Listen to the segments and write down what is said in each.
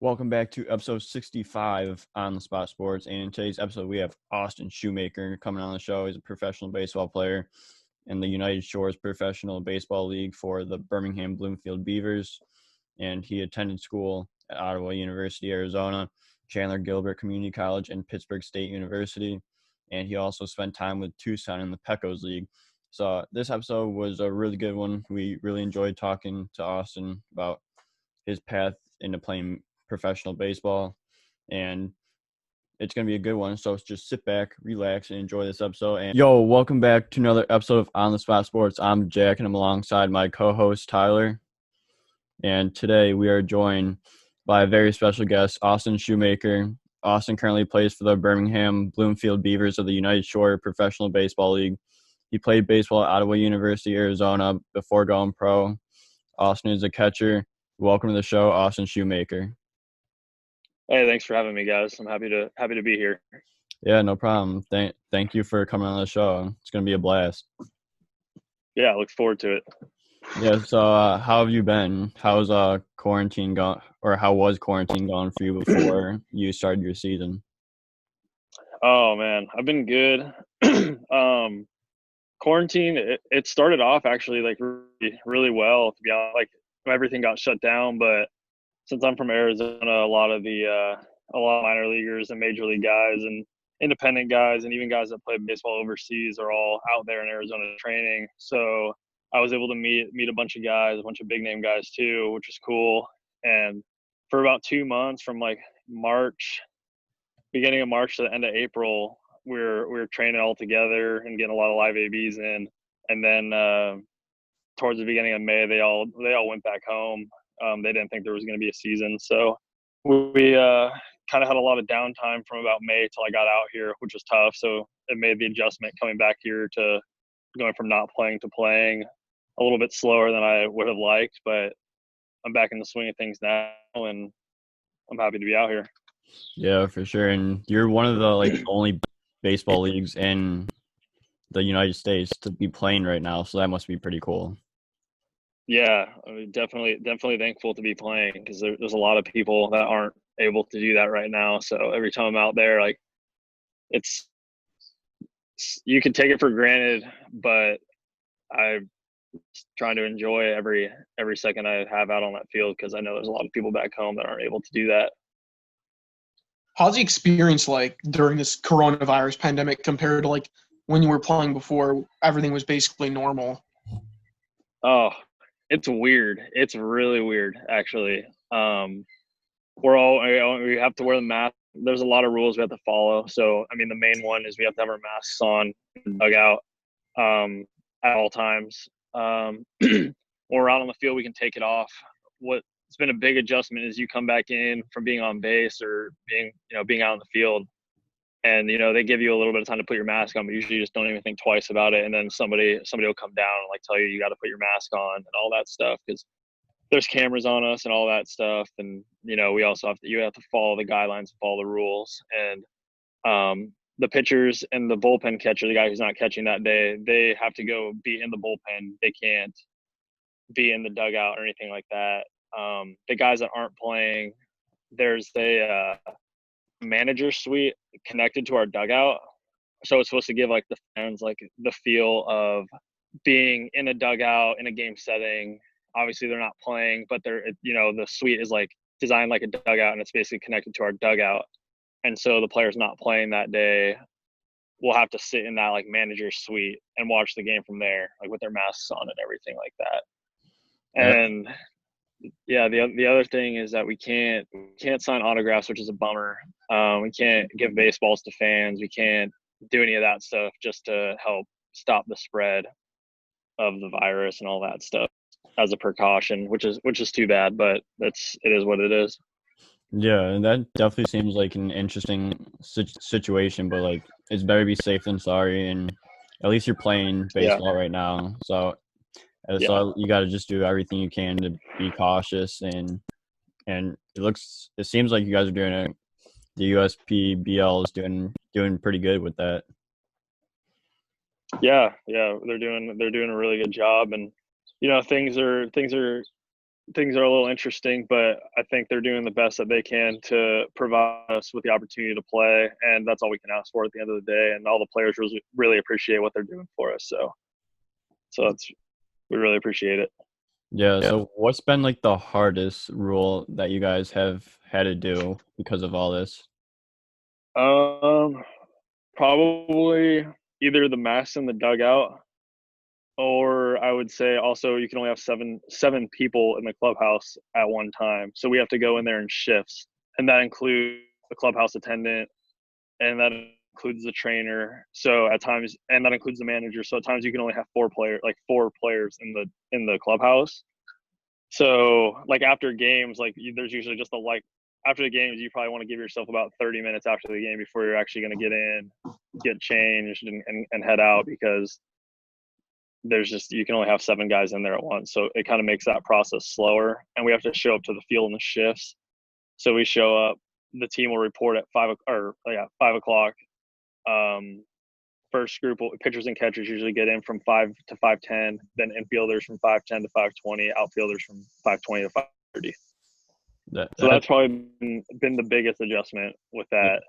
Welcome back to episode 65 on the Spot Sports. And in today's episode, we have Austin Shumaker coming on the show. He's a professional baseball player in the United Shores Professional Baseball League for the Birmingham Bloomfield Beavers. And he attended school at Ottawa University, Arizona, Chandler Gilbert Community College, and Pittsburgh State University. And he also spent time with Tucson in the Pecos League. So this episode was a really good one. We really enjoyed talking to Austin about his path into playing professional baseball, and it's going to be a good one. So just sit back, relax, and enjoy this episode. And welcome back to another episode of On the Spot Sports. I'm Jack, and I'm alongside my co-host Tyler. And today we are joined by a very special guest, Austin Shumaker. Austin currently plays for the Birmingham Bloomfield Beavers of the United Shore Professional Baseball League. He played baseball at Ottawa University, Arizona before going pro. Austin is a catcher. Welcome to the show, Austin Shumaker. Hey, thanks for having me, guys. I'm happy to be here. Yeah, no problem. Thank you for coming on the show. It's going to be a blast. Yeah, I look forward to it. Yeah, so how have you been? How's quarantine gone, or how was quarantine going for you before you started your season? Oh man, I've been good. Quarantine, it started off actually like really, really well, to be honest. Like everything got shut down, but since I'm from Arizona, a lot of minor leaguers and major league guys and independent guys and even guys that play baseball overseas are all out there in Arizona training. So I was able to meet a bunch of guys, a bunch of big name guys too, which is cool. And for about 2 months, from like beginning of March to the end of April, we were training all together and getting a lot of live ABs in. And then towards the beginning of May, they all went back home. They didn't think there was going to be a season, so we kind of had a lot of downtime from about May till I got out here, which was tough. So it made the adjustment coming back here to going from not playing to playing a little bit slower than I would have liked, but I'm back in the swing of things now, and I'm happy to be out here. Yeah, for sure. And you're one of the only baseball leagues in the United States to be playing right now, so that must be pretty cool. Yeah, I mean, definitely thankful to be playing because there's a lot of people that aren't able to do that right now. So every time I'm out there, like it's you can take it for granted, but I'm trying to enjoy every second I have out on that field because I know there's a lot of people back home that aren't able to do that. How's the experience like during this coronavirus pandemic compared to like when you were playing before everything was basically normal? Oh, it's weird. It's really weird, actually. We have to wear the mask. There's a lot of rules we have to follow. So, I mean, the main one is we have to have our masks on in the dugout at all times. When we're out on the field, we can take it off. What's been a big adjustment is you come back in from being on base or being out in the field, and they give you a little bit of time to put your mask on, but usually you just don't even think twice about it. And then somebody will come down and like tell you got to put your mask on and all that stuff because there's cameras on us and all that stuff. And we also you have to follow the guidelines, follow the rules. And the pitchers and the bullpen catcher, the guy who's not catching that day, they have to go be in the bullpen. They can't be in the dugout or anything like that. The guys that aren't playing, there's a manager suite connected to our dugout, so it's supposed to give like the fans like the feel of being in a dugout in a game setting. Obviously they're not playing, but the suite is like designed like a dugout, and it's basically connected to our dugout. And so the players not playing that day will have to sit in that like manager suite and watch the game from there, like with their masks on and everything like that. And yeah, the other thing is that we can't sign autographs, which is a bummer. We can't give baseballs to fans. We can't do any of that stuff just to help stop the spread of the virus and all that stuff as a precaution, which is too bad, but it is what it is. Yeah, and that definitely seems like an interesting situation, but like it's better be safe than sorry, and at least you're playing baseball right now. So you got to just do everything you can to be cautious, and it seems like you guys are doing it. The USPBL is doing pretty good with that. Yeah, they're doing a really good job, and things are things are a little interesting, but I think they're doing the best that they can to provide us with the opportunity to play, and that's all we can ask for at the end of the day. And all the players really appreciate what they're doing for us. So we really appreciate it. Yeah, so what's been like the hardest rule that you guys have had to do because of all this? Probably either the mass in the dugout, or I would say also you can only have seven people in the clubhouse at one time. So we have to go in there in shifts, and that includes the clubhouse attendant, and that includes the trainer. So at times, and that includes the manager. So at times you can only have four players in the clubhouse. So like after games, there's usually just after the games, you probably want to give yourself about 30 minutes after the game before you're actually going to get in, get changed, and head out, because you can only have 7 guys in there at once. So it kind of makes that process slower, and we have to show up to the field in the shifts. So we show up, the team will report at 5 o'clock. First group of pitchers and catchers usually get in from 5 to 5:10, then infielders from 5:10 to 5:20, outfielders from 5:20 to 5:30. So that's probably been the biggest adjustment with that.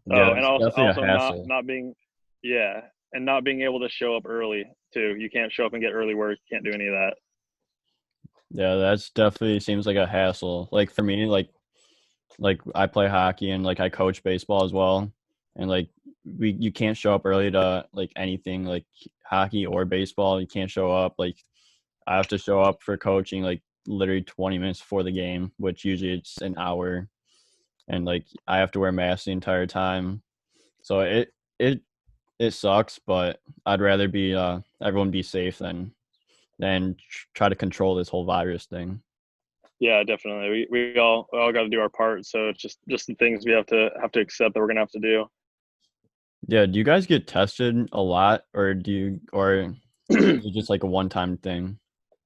Yeah, and also definitely a hassle. not being and not being able to show up early too. You can't show up and get early work. You can't do any of that. Yeah, that's definitely seems like a hassle. Like for me, like I play hockey and like I coach baseball as well, and like you can't show up early to like anything like hockey or baseball. You can't show up. Like I have to show up for coaching like literally 20 minutes before the game, which usually it's an hour, and like I have to wear masks the entire time. So it sucks, but I'd rather be everyone be safe than try to control this whole virus thing. Yeah, definitely. We all got to do our part. So it's just the things we have to accept that we're gonna have to do. Yeah, do you guys get tested a lot, or is it just like a one-time thing?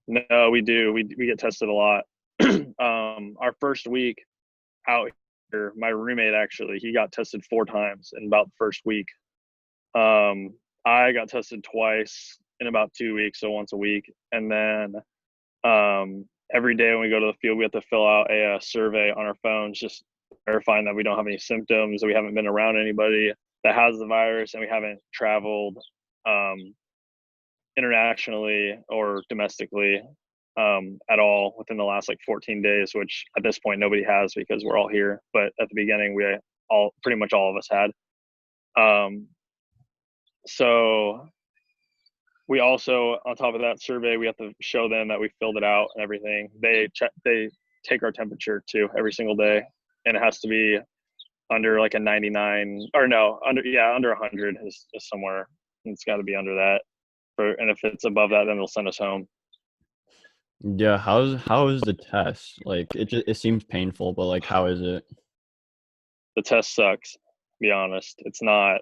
No, we do. We get tested a lot. Our first week out here, my roommate actually, he got tested 4 times in about the first week. I got tested twice in about 2 weeks, so once a week. And then every day when we go to the field, we have to fill out a survey on our phones, just verifying that we don't have any symptoms, that we haven't been around anybody that has the virus, and we haven't traveled internationally or domestically at all within the last 14 days, which at this point nobody has because we're all here. But at the beginning, pretty much all of us had. So we also, on top of that survey, we have to show them that we filled it out and everything. They take our temperature too every single day, and it has to be under a 99, or no, under 100 is somewhere. It's got to be under that. And if it's above that, then they'll send us home. Yeah, how is the test? Like it seems painful, but like how is it? The test sucks, to be honest. It's not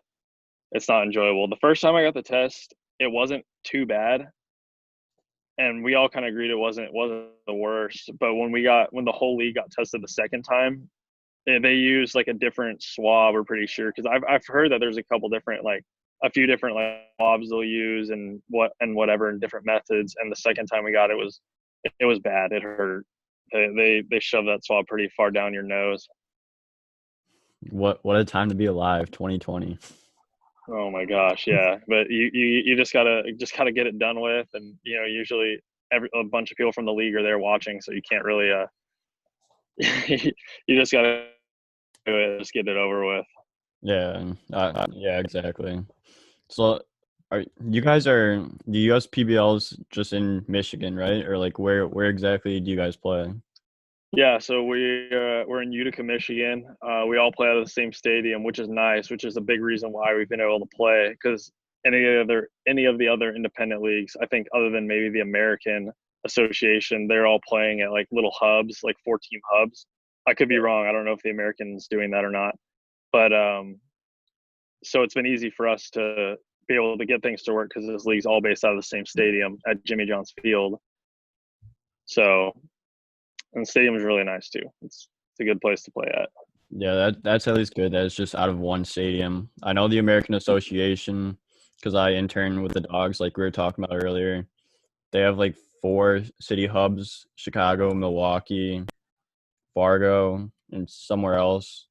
enjoyable. The first time I got the test, it wasn't too bad, and we all kind of agreed it wasn't the worst. But when the whole league got tested the second time, they used a different swab. We're pretty sure, because I've heard that there's a few different swabs they'll use and whatever, and different methods. And the second time we got it was bad. It hurt. They shoved that swab pretty far down your nose. What a time to be alive, 2020. Oh my gosh, yeah. But you just gotta get it done with, and usually a bunch of people from the league are there watching, so you can't really you just gotta do it, just get it over with. Yeah, yeah, exactly. So the USPBL's just in Michigan, right? Or where exactly do you guys play? Yeah, so we're in Utica, Michigan. We all play out of the same stadium, which is nice, which is a big reason why we've been able to play, because any of the other independent leagues, I think other than maybe the American Association, they're all playing at little hubs, 4-team hubs. I could be wrong. I don't know if the American's doing that or not. But so it's been easy for us to be able to get things to work, because this league's all based out of the same stadium at Jimmy John's Field. So, and the stadium is really nice too. It's a good place to play at. Yeah, that's at least good that it's just out of one stadium. I know the American Association, because I intern with the Dogs, like we were talking about earlier. They have 4 city hubs: Chicago, Milwaukee, Fargo, and somewhere else.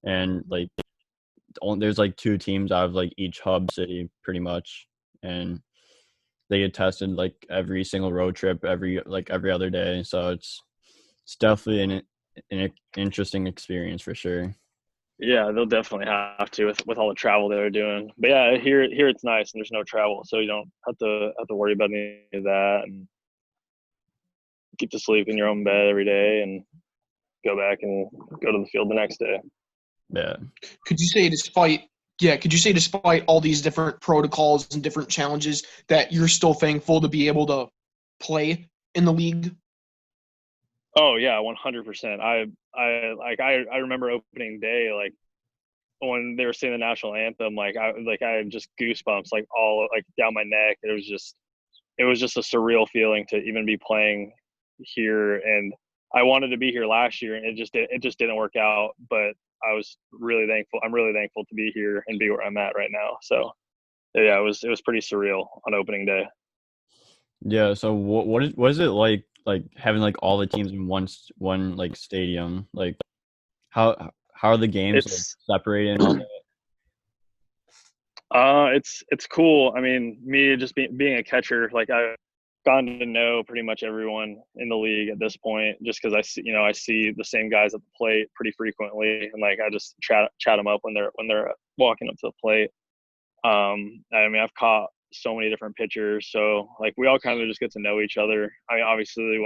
And like there's like 2 teams out of like each hub city pretty much, and they get tested like every single road trip every other day. So it's definitely an interesting experience for sure. Yeah, they'll definitely have to with all the travel they're doing. But yeah, here it's nice and there's no travel, so you don't have to worry about any of that, and get to sleep in your own bed every day and go back and go to the field the next day. Yeah. Could you say despite all these different protocols and different challenges that you're still thankful to be able to play in the league? Oh yeah, 100%. I remember opening day, like when they were singing the national anthem, I had just goosebumps like all like down my neck. It was just a surreal feeling to even be playing here, and I wanted to be here last year, and it just didn't work out. But I was really thankful. I'm really thankful to be here and be where I'm at right now. So yeah, it was pretty surreal on opening day. Yeah. So what is it like having like all the teams in one like stadium? Like how are the games like It's separated and all that? it's cool. I mean, me just being a catcher, like I've gotten to know pretty much everyone in the league at this point, just because I see the same guys at the plate pretty frequently, and like I just chat them up when they're walking up to the plate. I mean, I've caught so many different pitchers, so like we all kind of just get to know each other. I mean, obviously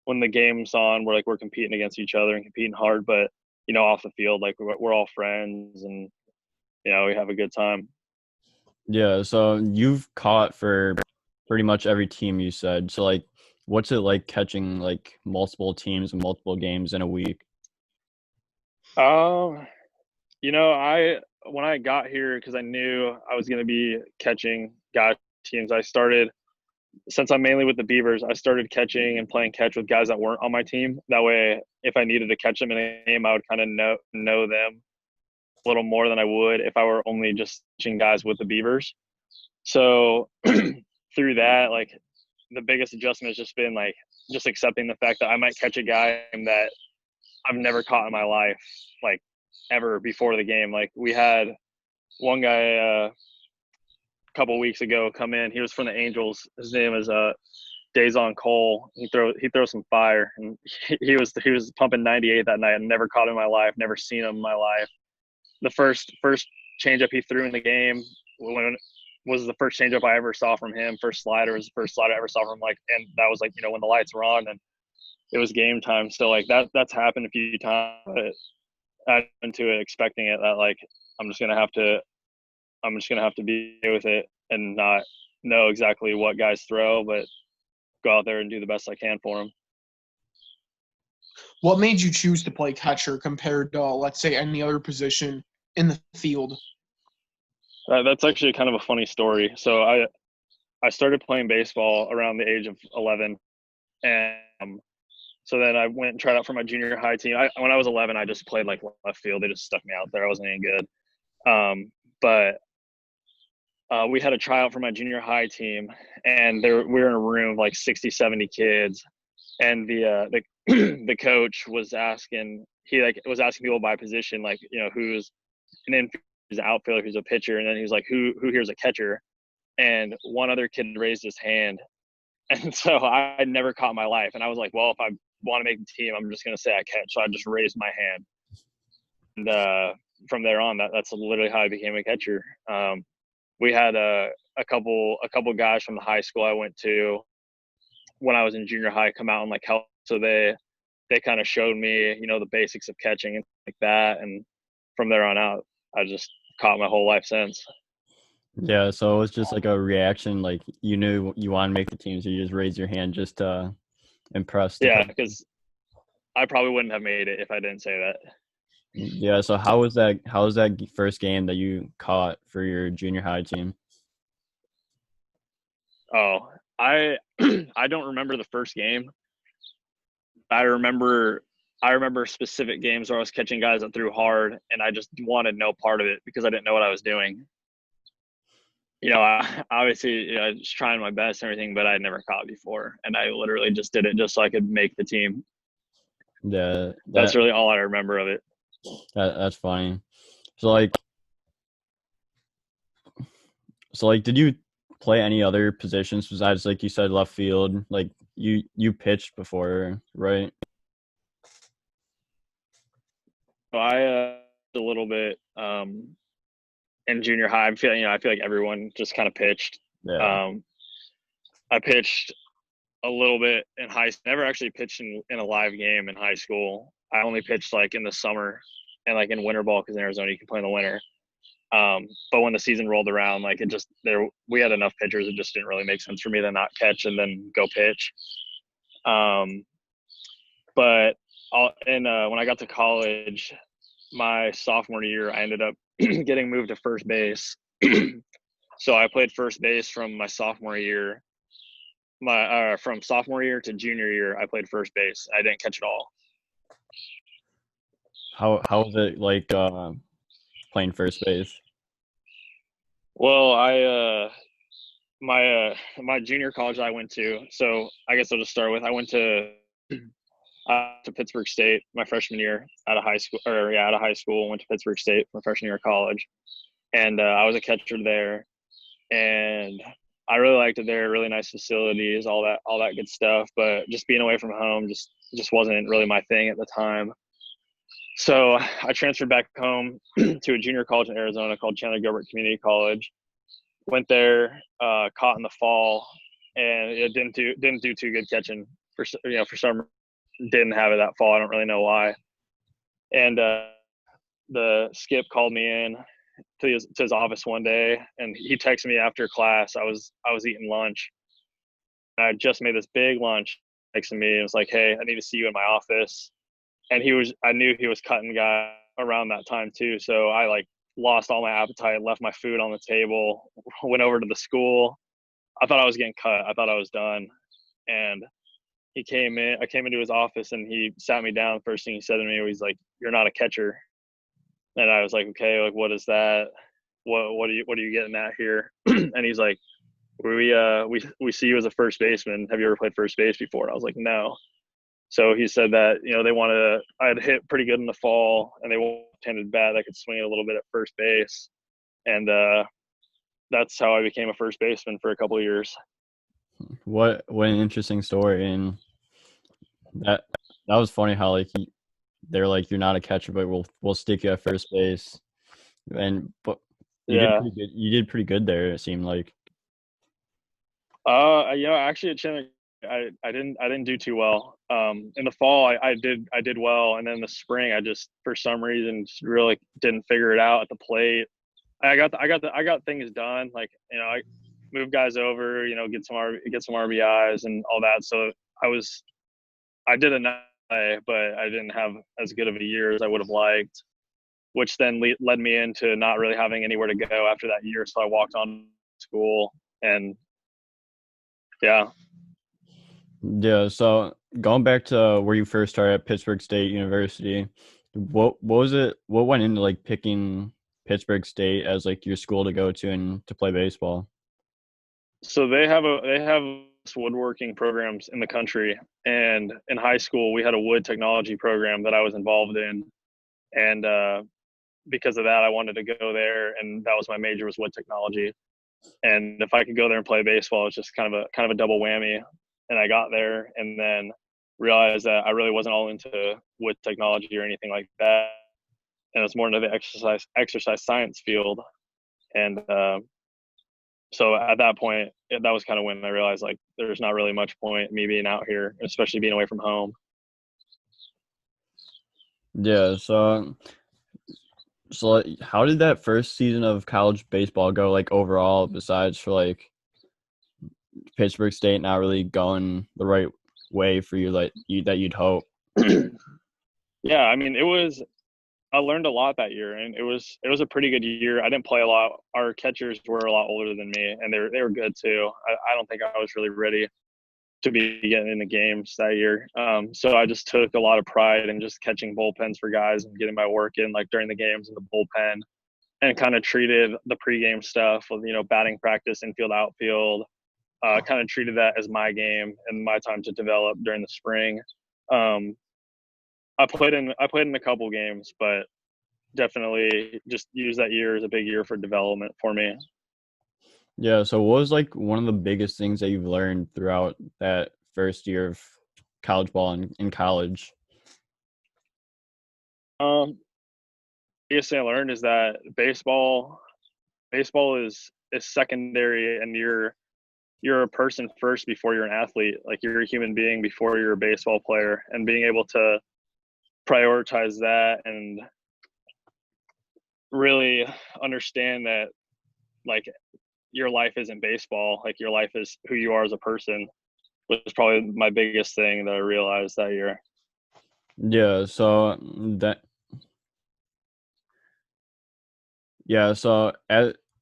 when the game's on, we're competing against each other and competing hard, but off the field, like we're all friends, and we have a good time. Yeah. So you've caught for pretty much every team you said. So like, what's it like catching like multiple teams and multiple games in a week? Um, I when I got here, because I knew I was going to be catching guys teams, since I'm mainly with the Beavers, I started catching and playing catch with guys that weren't on my team. That way, if I needed to catch them in a game, I would kind of know them a little more than I would if I were only just catching guys with the Beavers. So through that, like the biggest adjustment has just been like just accepting the fact that I might catch a guy that I've never caught in my life, like ever before the game. Like we had one guy a couple weeks ago come in. He was from the Angels. His name is Dazon Cole. He throws some fire, and he was pumping 98 that night. I've never caught him in my life, never seen him in my life. The first changeup he threw in the game was the first changeup I ever saw from him. First slider was the first slider I ever saw from him. Like, and that was like when the lights were on and it was game time. So like that's happened a few times. But I went into it expecting it that like I'm just gonna have to be with it and not know exactly what guys throw, but go out there and do the best I can for them. What made you choose to play catcher compared to, let's say, any other position in the field? That's actually kind of a funny story. So I started playing baseball around the age of 11, and so then I went and tried out for my junior high team. When I was 11, I just played like left field. They just stuck me out there. I wasn't any good. But we had a tryout for my junior high team, and we were in a room of like 60, 70 kids, and the coach was asking people by position, like who's an infielder, who's an outfielder, who's a pitcher, and then he was like who here's a catcher, and one other kid raised his hand, and so I had never caught in my life, and I was like, well, if I want to make the team, I'm just gonna say I catch. So I just raised my hand, and from there on, that's literally how I became a catcher. We had a couple guys from the high school I went to when I was in junior high come out and like help. So they kind of showed me, the basics of catching and like that. And from there on out, I just caught my whole life since. Yeah, so it was just like a reaction, like you knew you want to make the team, so you just raised your hand just to impress the Yeah, coach. because I probably wouldn't have made it if I didn't say that. Yeah, so how was that first game that you caught for your junior high team? Oh, I I don't remember the first game. I remember specific games where I was catching guys that threw hard, and I just wanted no part of it because I didn't know what I was doing. Obviously, just trying my best and everything, but I'd never caught before, and I literally just did it just so I could make the team. Yeah, That's really all I remember of it. that's funny. So like, did you play any other positions besides, like you said, left field? Like you pitched before, right? So I a little bit in junior high. I feel like everyone just kind of pitched. Yeah. Um, I pitched a little bit in high. Never actually pitched in a live game in high school. I only pitched like in the summer and like in winter ball because in Arizona you can play in the winter. But when the season rolled around, like we had enough pitchers. It just didn't really make sense for me to not catch and then go pitch. But when I got to college, my sophomore year, I ended up getting moved to first base. So I played first base from my sophomore year. From sophomore year to junior year, I played first base. I didn't catch it all. How was it like playing first base? Well, my junior college I went to. So I guess I'll just start with I went to Pittsburgh State my freshman year out of high school. Out of high school, went to Pittsburgh State my freshman year of college, and I was a catcher there, and I really liked it there. Really nice facilities, all that good stuff. But just being away from home just wasn't really my thing at the time. So I transferred back home to a junior college in Arizona called Chandler Gilbert Community College. Went there, caught in the fall, and it didn't do too good catching. For some didn't have it that fall. I don't really know why. And the skip called me in to his office one day, and he texted me after class. I was eating lunch. I just made this big lunch. Texted me and was like, "Hey, I need to see you in my office." And I knew he was cutting guy around that time too. So I like lost all my appetite, left my food on the table, went over to the school. I thought I was getting cut. I thought I was done. And I came into his office and he sat me down. First thing he said to me was like, "You're not a catcher." And I was like, "Okay, like what is that? What are you getting at here?" And he's like, we see you as a first baseman. Have you ever played first base before? And I was like, "No." So he said that, I had hit pretty good in the fall and they wanted bat. I could swing it a little bit at first base. And that's how I became a first baseman for a couple of years. What an interesting story. And that was funny how like they're like, "You're not a catcher, but we'll stick you at first base." But you did pretty good. You did pretty good there, it seemed like. Actually at Chandler, I didn't do too well. In the fall I did well, and then in the spring I just for some reason just really didn't figure it out at the plate. I got things done, like I moved guys over, get some RBIs and all that. So I did enough, but I didn't have as good of a year as I would have liked, which then led me into not really having anywhere to go after that year. So I walked on school, and yeah. Yeah. So going back to where you first started at Pittsburgh State University, what was it? What went into like picking Pittsburgh State as like your school to go to and to play baseball? So they have woodworking programs in the country, and in high school we had a wood technology program that I was involved in, and because of that I wanted to go there, and that was my major, was wood technology. And if I could go there and play baseball, it's just kind of a double whammy. And I got there and then realized that I really wasn't all into wood technology or anything like that, and it's more into the exercise science field. And so at that point, that was kind of when I realized like there's not really much point in me being out here, especially being away from home. Yeah. So like, how did that first season of college baseball go? Like overall, besides for like Pittsburgh State not really going the right way for you, like that you'd hope. Yeah, I mean, I learned a lot that year, and it was a pretty good year. I didn't play a lot. Our catchers were a lot older than me, and they were good too. I don't think I was really ready to be getting into games that year. So I just took a lot of pride in just catching bullpens for guys and getting my work in like during the games in the bullpen. and kind of treated the pregame stuff with, batting practice, infield, outfield, kind of treated that as my game and my time to develop during the spring. I played in a couple games, but definitely just use that year as a big year for development for me. Yeah. So what was like one of the biggest things that you've learned throughout that first year of college ball in college? Biggest thing I learned is that baseball is secondary, and you're a person first before you're an athlete. Like, you're a human being before you're a baseball player, and being able to prioritize that and really understand that, like, your life isn't baseball. Like, your life is who you are as a person, was probably my biggest thing that I realized that year. Yeah. So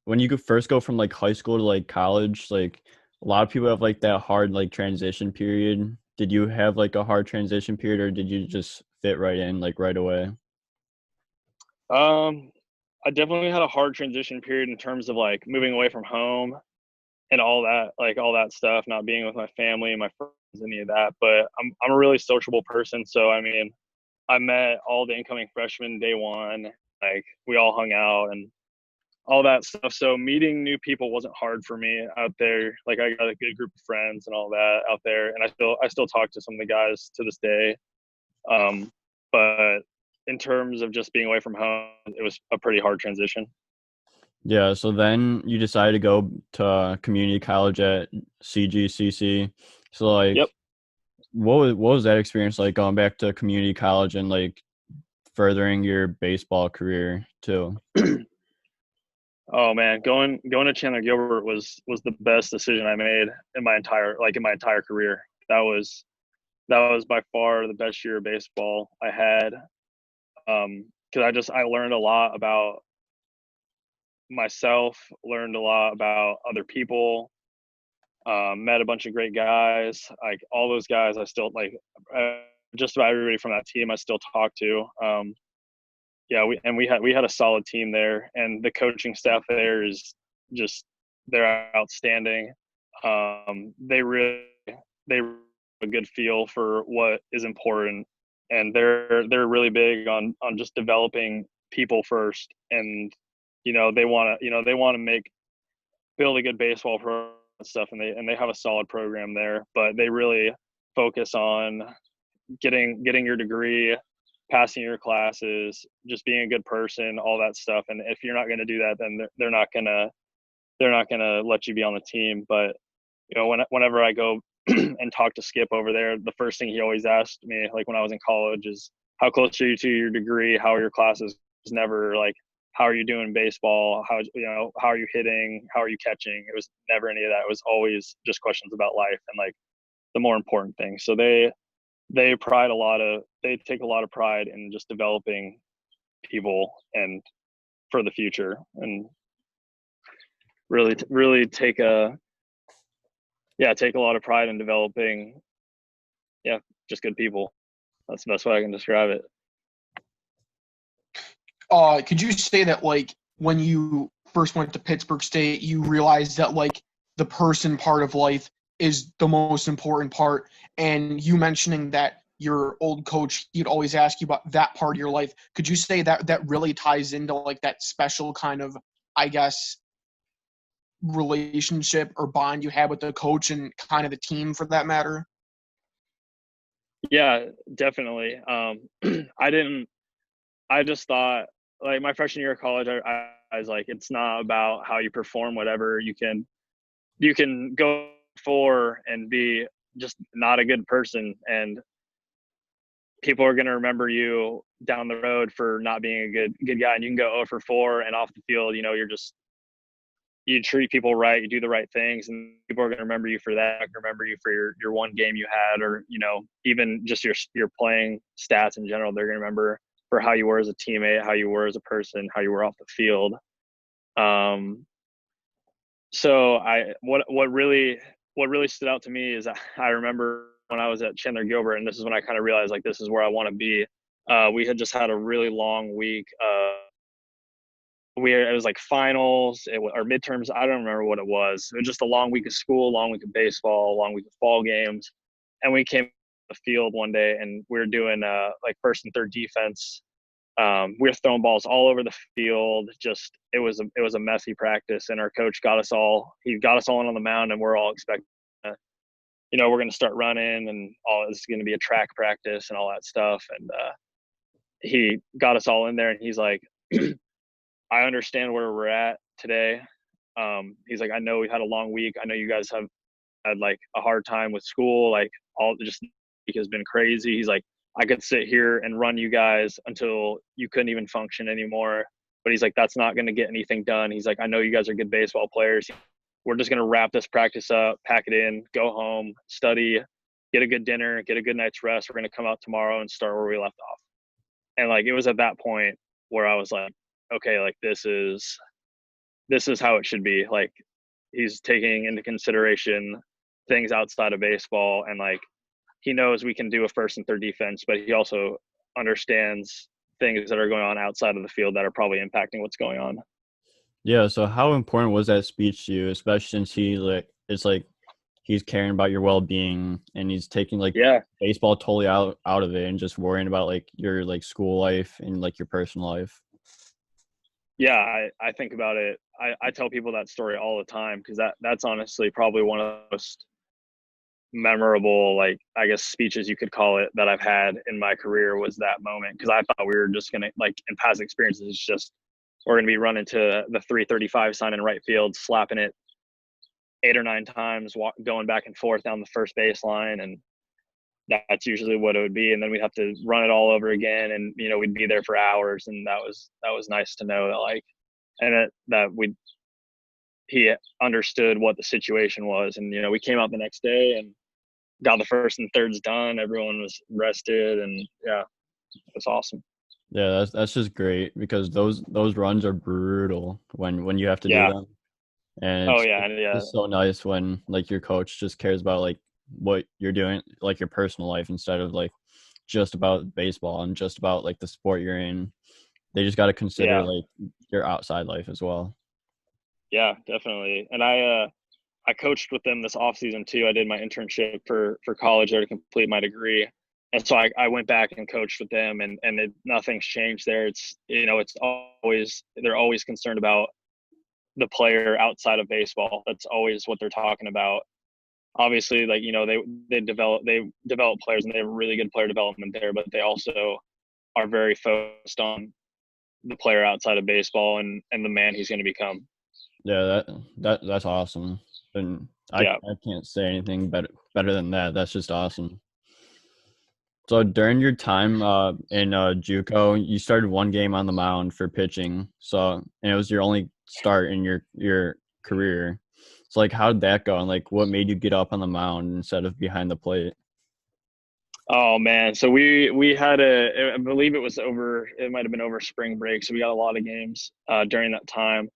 when you could first go from like high school to like college, like a lot of people have like that hard like transition period. Did you have like a hard transition period, or did you just fit right in like right away? I definitely had a hard transition period in terms of like moving away from home and all that stuff, not being with my family and my friends, any of that. But I'm a really sociable person, so I mean, I met all the incoming freshmen day one. Like, we all hung out and all that stuff. So meeting new people wasn't hard for me out there. Like, I got a good group of friends and all that out there, and I still talk to some of the guys to this day. But in terms of just being away from home, it was a pretty hard transition. Yeah. So then you decided to go to community college at CGCC. So like, Yep. what was that experience like going back to community college and like furthering your baseball career too? Oh man, going to Chandler Gilbert was the best decision I made in my entire career. That was by far the best year of baseball I had. Because I learned a lot about myself, learned a lot about other people, met a bunch of great guys. Like, all those guys, I still just about everybody from that team I still talk to. Yeah, we had a solid team there, and the coaching staff there is just, they're outstanding. They really have a good feel for what is important, and they're really big on just developing people first. And they want to build a good baseball program and stuff, and they have a solid program there, but they really focus on getting your degree, passing your classes, just being a good person, all that stuff. And if you're not going to do that, then they're not going to let you be on the team. But whenever I go and talk to Skip over there, the first thing he always asked me, like when I was in college, is how close are you to your degree? How are your classes? It's never like, how are you doing in baseball? How are you hitting? How are you catching? It was never any of that. It was always just questions about life and like the more important things. So they take a lot of pride in just developing people and for the future, and really take a lot of pride in developing just good people. That's the best way I can describe it. Could you say that, like, when you first went to Pittsburgh State, you realized that, like, the person part of life is the most important part? And you mentioning that your old coach, he'd always ask you about that part of your life. Could you say that that really ties into, like, that special kind of, I guess, relationship or bond you had with the coach and kind of the team for that matter? Yeah, definitely. I just thought, like, my freshman year of college, I was like, it's not about how you perform, whatever. You can go for and be just not a good person, and people are going to remember you down the road for not being a good guy. And you can go 0 for 4 and off the field, you treat people right, you do the right things, and people are going to remember you for that. Remember you for your one game you had, or even just your playing stats in general. They're going to remember for how you were as a teammate, how you were as a person, how you were off the field. So what really stood out to me is I remember when I was at Chandler Gilbert, and this is when I kind of realized, like, this is where I want to be. We had just had a really long week it was like finals or midterms. I don't remember what it was. It was just a long week of school, long week of baseball, long week of fall games. And we came to the field one day and we were doing like first and third defense. We were throwing balls all over the field. Just it was a messy practice, and our coach got us all. He got us all in on the mound, and we're all expecting, we're going to start running, and all this is going to be a track practice and all that stuff. And he got us all in there, and he's like, "I understand where we're at today." He's like, "I know we've had a long week. I know you guys have had like a hard time with school. Like all just week has been crazy." He's like, "I could sit here and run you guys until you couldn't even function anymore." But he's like, "That's not going to get anything done." He's like, "I know you guys are good baseball players. We're just going to wrap this practice up, pack it in, go home, study, get a good dinner, get a good night's rest. We're going to come out tomorrow and start where we left off." And like, it was at that point where I was like, okay, like this is how it should be. Like he's taking into consideration things outside of baseball, and like, he knows we can do a first and third defense, but he also understands things that are going on outside of the field that are probably impacting what's going on. Yeah, so how important was that speech to you, especially since he's caring about your well-being and he's taking like baseball totally out of it and just worrying about like your like school life and like your personal life? Yeah, I think about it. I tell people that story all the time because that's honestly probably one of the most memorable, like, I guess, speeches you could call it that I've had in my career was that moment. Because I thought we were just going to, like, in past experiences, it's just we're going to be running to the 335 sign in right field, slapping it 8 or 9 times, going back and forth down the first baseline, and that's usually what it would be. And then we'd have to run it all over again, and we'd be there for hours. And that was nice to know that, like, and he understood what the situation was. And we came out the next day and got the first and thirds done. Everyone was rested, and yeah, it was awesome. Yeah, that's just great because those runs are brutal when you have to do them. And it's so nice when like your coach just cares about like what you're doing, like your personal life, instead of like just about baseball and just about like the sport you're in. They just got to consider like your outside life as well. Yeah, definitely. And I coached with them this off season too. I did my internship for college there to complete my degree. And so I went back and coached with them, and nothing's changed there. It's, it's always, they're always concerned about the player outside of baseball. That's always what they're talking about. Obviously, like, they develop players, and they have really good player development there, but they also are very focused on the player outside of baseball and the man he's going to become. Yeah, that's awesome. And I can't say anything better than that. That's just awesome. So during your time in JUCO, you started one game on the mound for pitching. And it was your only start in your career. So like, how did that go? And like, what made you get up on the mound instead of behind the plate? Oh man, so we had I believe it might have been over spring break. So we got a lot of games during that time,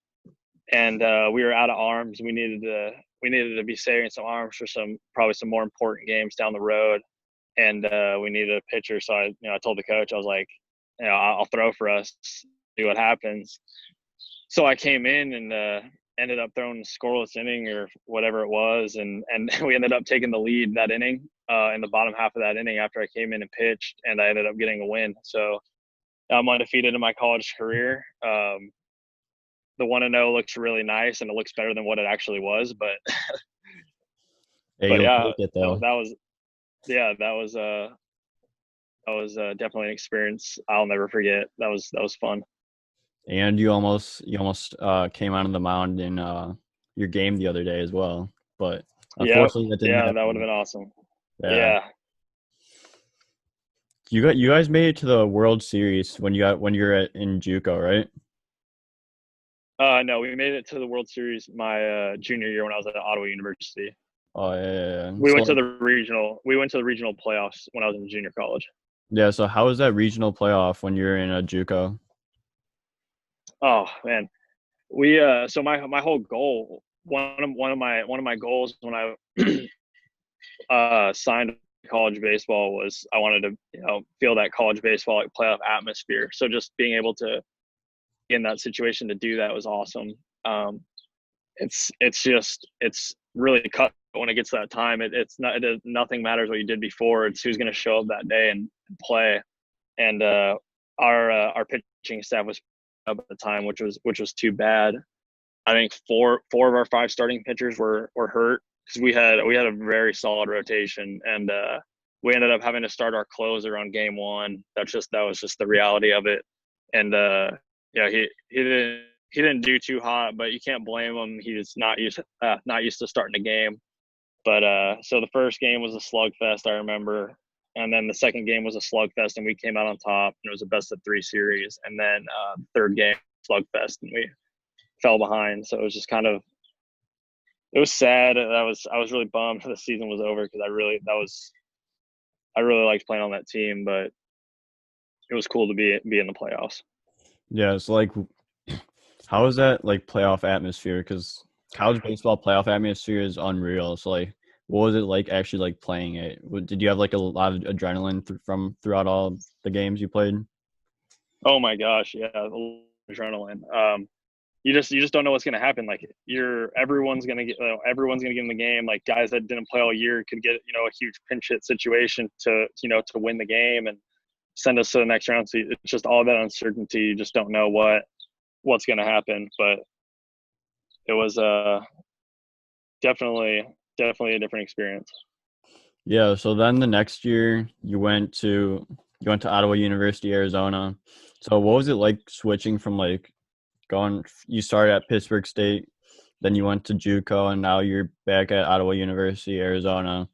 and we were out of arms. We needed to be saving some arms for probably some more important games down the road. And we needed a pitcher. So I told the coach, I was like, I'll throw for us, see what happens. So I came in and ended up throwing a scoreless inning or whatever it was. And we ended up taking the lead that inning in the bottom half of that inning after I came in and pitched, and I ended up getting a win. So I'm undefeated in my college career. The 1-0 looks really nice, and it looks better than what it actually was. But, but yeah, that was definitely an experience I'll never forget. That was fun. And you almost came onto the mound in your game the other day as well, but unfortunately that didn't happen. That would have been awesome. Yeah. You guys made it to the World Series when you're in JUCO, right? No, we made it to the World Series my junior year when I was at Ottawa University. Oh yeah. We went to the regional playoffs when I was in junior college. Yeah, so how was that regional playoff when you're in a JUCO? Oh man, we so my whole goal, one of my goals when I signed college baseball was I wanted to feel that college baseball like playoff atmosphere. So just being able to in that situation to do that was awesome. It's really cut when it gets to that time. Nothing matters what you did before. It's who's going to show up that day and play. And our pitching staff was up at the time, which was too bad. I think four of our 5 starting pitchers were hurt because we had a very solid rotation, and we ended up having to start our closer on game 1. That was just the reality of it. And yeah, he didn't do too hot, but you can't blame him. He's not used to starting a game. But so the first game was a slugfest, I remember, and then the second game was a slugfest, and we came out on top. And it was a best of 3 series, and then third game slugfest, and we fell behind. So it was just it was sad. I was really bummed the season was over because I really liked playing on that team, but it was cool to be in the playoffs. Yeah, it's like, how is that like playoff atmosphere? Because college baseball playoff atmosphere is unreal. So like, what was it like actually like playing it? Did you have like a lot of adrenaline throughout all the games you played? Oh my gosh, yeah, adrenaline. You just don't know what's gonna happen. Like everyone's gonna get in the game. Like guys that didn't play all year could get a huge pinch hit situation to win the game and send us to the next round. So it's just all that uncertainty. You just don't know what's gonna happen. But it was definitely a different experience. Yeah. So then the next year you went to Ottawa University, Arizona. So what was it like switching from like you started at Pittsburgh State, then you went to JUCO, and now you're back at Ottawa University, Arizona.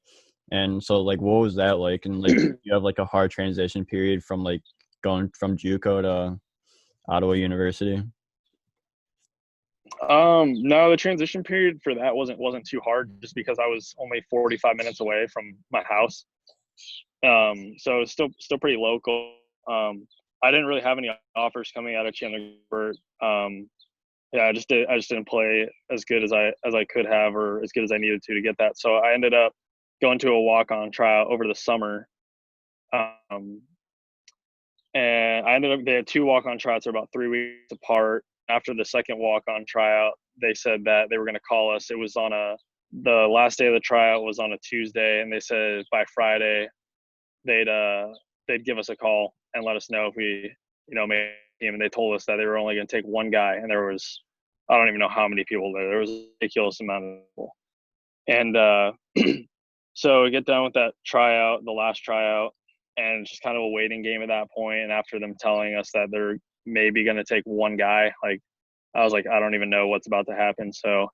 And so like, what was that like? And like, you have like a hard transition period from like going from JUCO to Ottawa University? No, the transition period for that wasn't too hard just because I was only 45 minutes away from my house. So it's still pretty local. I didn't really have any offers coming out of Chandler. Yeah, I just didn't play as good as I could have, or as good as I needed to get that. So I ended up going to a walk-on tryout over the summer. And they had 2 walk-on tryouts. They're about 3 weeks apart. After the second walk-on tryout, they said that they were going to call us. It was the last day of the tryout was on a Tuesday, and they said by Friday they'd give us a call and let us know if we made a team. And they told us that they were only going to take 1 guy, and there was, I don't even know how many people there. There was a ridiculous amount of people. And so we get done with that tryout, the last tryout, and it's just kind of a waiting game at that point. And after them telling us that they're maybe going to take 1 guy, like I was like, I don't even know what's about to happen. So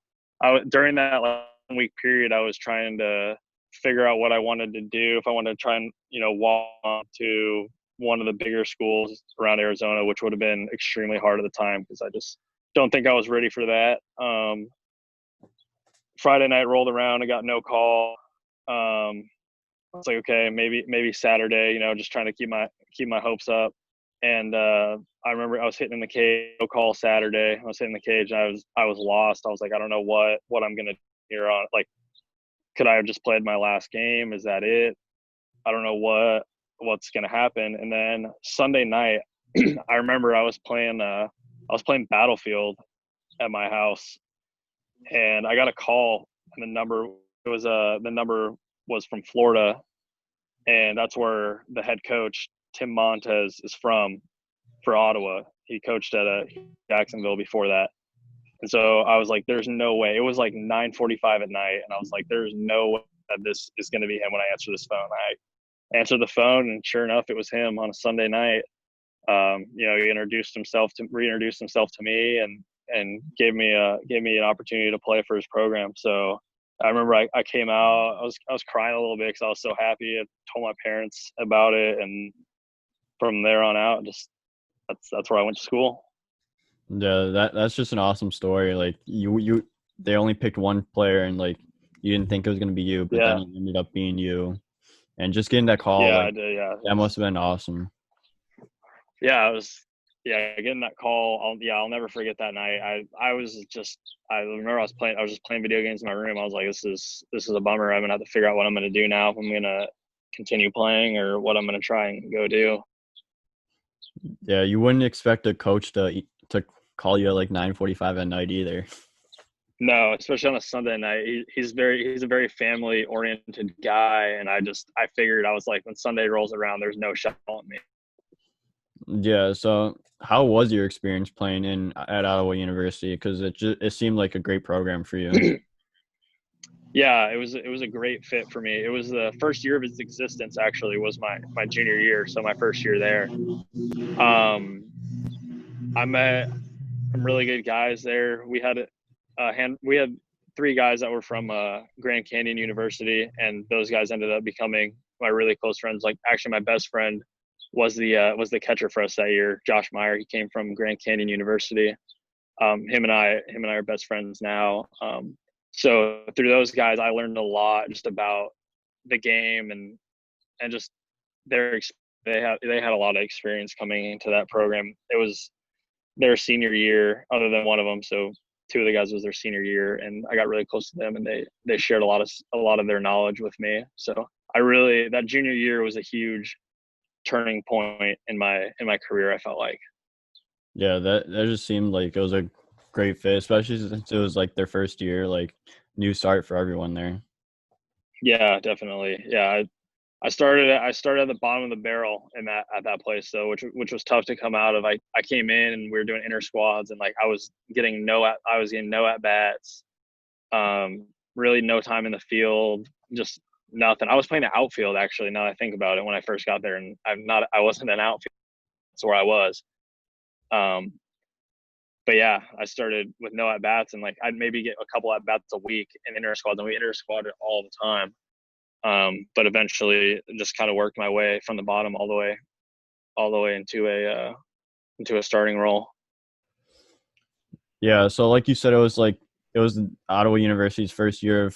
during that 1-week period, I was trying to figure out what I wanted to do. If I wanted to try and walk on to one of the bigger schools around Arizona, which would have been extremely hard at the time because I just don't think I was ready for that. Friday night rolled around, I got no call. I was like, okay, maybe Saturday, just trying to keep my hopes up. And I remember I was hitting in the cage, no call Saturday. I was hitting the cage, and I was lost. I was like, I don't know what I'm gonna do here on. Like, could I have just played my last game? Is that it? I don't know what's gonna happen. And then Sunday night, I remember I was playing Battlefield at my house, and I got a call, and the number was from Florida, and that's where the head coach Tim Montez is from, for Ottawa. He coached at Jacksonville before that. And so I was like, there's no way. It was like 9:45 at night, and I was like, there's no way that this is going to be him when I answer this phone. I answered the phone, and sure enough, it was him on a Sunday night. He reintroduced himself to me, and gave me an opportunity to play for his program. So I remember I came out. I was crying a little bit because I was so happy. I told my parents about it, and from there on out, just that's where I went to school. Yeah, that's just an awesome story. Like they only picked 1 player, and like you didn't think it was gonna be you, but then it ended up being you. And just getting that call, I did, that must have been awesome. Yeah, getting that call. I'll never forget that night. I remember I was just playing video games in my room. I was like, this is a bummer. I'm gonna have to figure out what I'm gonna do now. If I'm gonna continue playing or what I'm gonna try and go do. Yeah, you wouldn't expect a coach to to call you at like 9:45 at night either. No, especially on a Sunday night. He's a very family oriented guy, and I figured, I was like, when Sunday rolls around, there's no shot on me. Yeah. So how was your experience playing at Ottawa University? Because it seemed like a great program for you. Yeah, it was a great fit for me. It was the first year of its existence, actually, was my junior year, so my first year there. I met some really good guys there. We had three guys that were from Grand Canyon University, and those guys ended up becoming my really close friends. Like, actually, my best friend was the catcher for us that year, Josh Meyer. He came from Grand Canyon University. Him and I are best friends now. So through those guys, I learned a lot just about the game and just they had a lot of experience coming into that program. It was their senior year, other than one of them. So two of the guys was their senior year, and I got really close to them, and they shared a lot of their knowledge with me. So that junior year was a huge turning point in my career, I felt like. Yeah, that just seemed like it was a great fit, especially since it was like their first year, like new start for everyone there. Yeah, definitely. Yeah, I started at the bottom of the barrel at that place, though, which was tough to come out of. I came in and we were doing inter squads, and like I was getting no at bats, really no time in the field, just nothing. I was playing the outfield, actually. Now that I think about it, when I first got there, and I wasn't an outfield. That's where I was. But yeah, I started with no at bats, and like I'd maybe get a couple at bats a week in inter squads, and we inter squadded all the time. But eventually just kind of worked my way from the bottom all the way into a starting role. Yeah, so like you said, it was Ottawa University's first year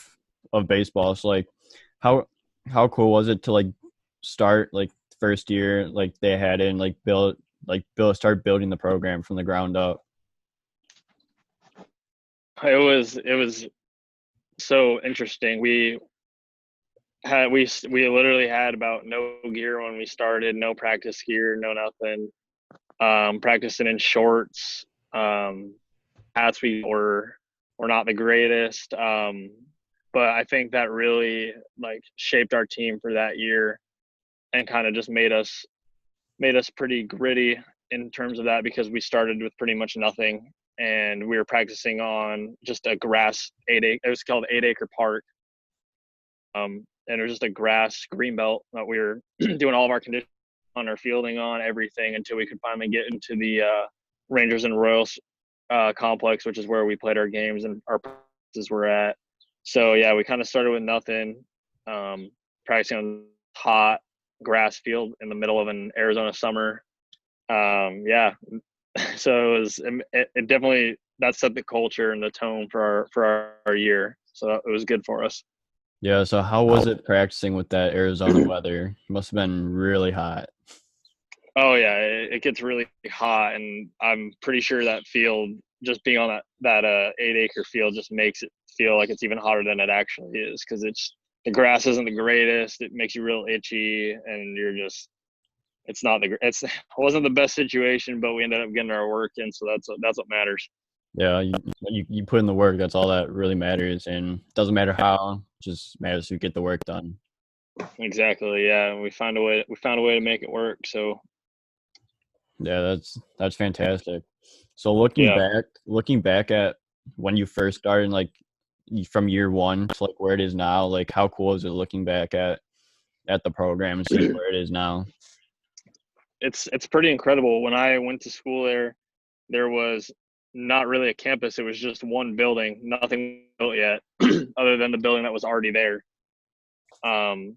of baseball. So like how cool was it to like start like first year like they had it and like start building the program from the ground up? It was so interesting. We literally had about no gear when we started, no practice gear, no nothing. Practicing in shorts. Hats we were not the greatest. But I think that really like shaped our team for that year, and kind of just made us pretty gritty in terms of that, because we started with pretty much nothing, and we were practicing on just a grass it was called 8-acre park. And it was just a grass green belt that we were doing all of our conditioning on, our fielding on, everything, until we could finally get into the Rangers and Royals complex, which is where we played our games and our practices were at. So yeah, we kind of started with nothing, practicing on hot grass field in the middle of an Arizona summer. Yeah, so it definitely, that set the culture and the tone for our year. So it was good for us. Yeah, so how was it practicing with that Arizona weather? It must have been really hot. Oh yeah, it gets really hot, and I'm pretty sure that field, just being on that 8-acre field, just makes it feel like it's even hotter than it actually is, because the grass isn't the greatest. It makes you real itchy, and it wasn't the best situation, but we ended up getting our work in, so that's what matters. Yeah, you put in the work. That's all that really matters, and it doesn't matter how. It just matters you get the work done. Exactly. Yeah, we found a way to make it work. So Yeah, that's fantastic. So looking yeah. back at when you first started, like from year one to like where it is now, like how cool is it looking back at the program and seeing where it is now? It's pretty incredible. When I went to school there was not really a campus. It was just one building, nothing built yet, other than the building that was already there. And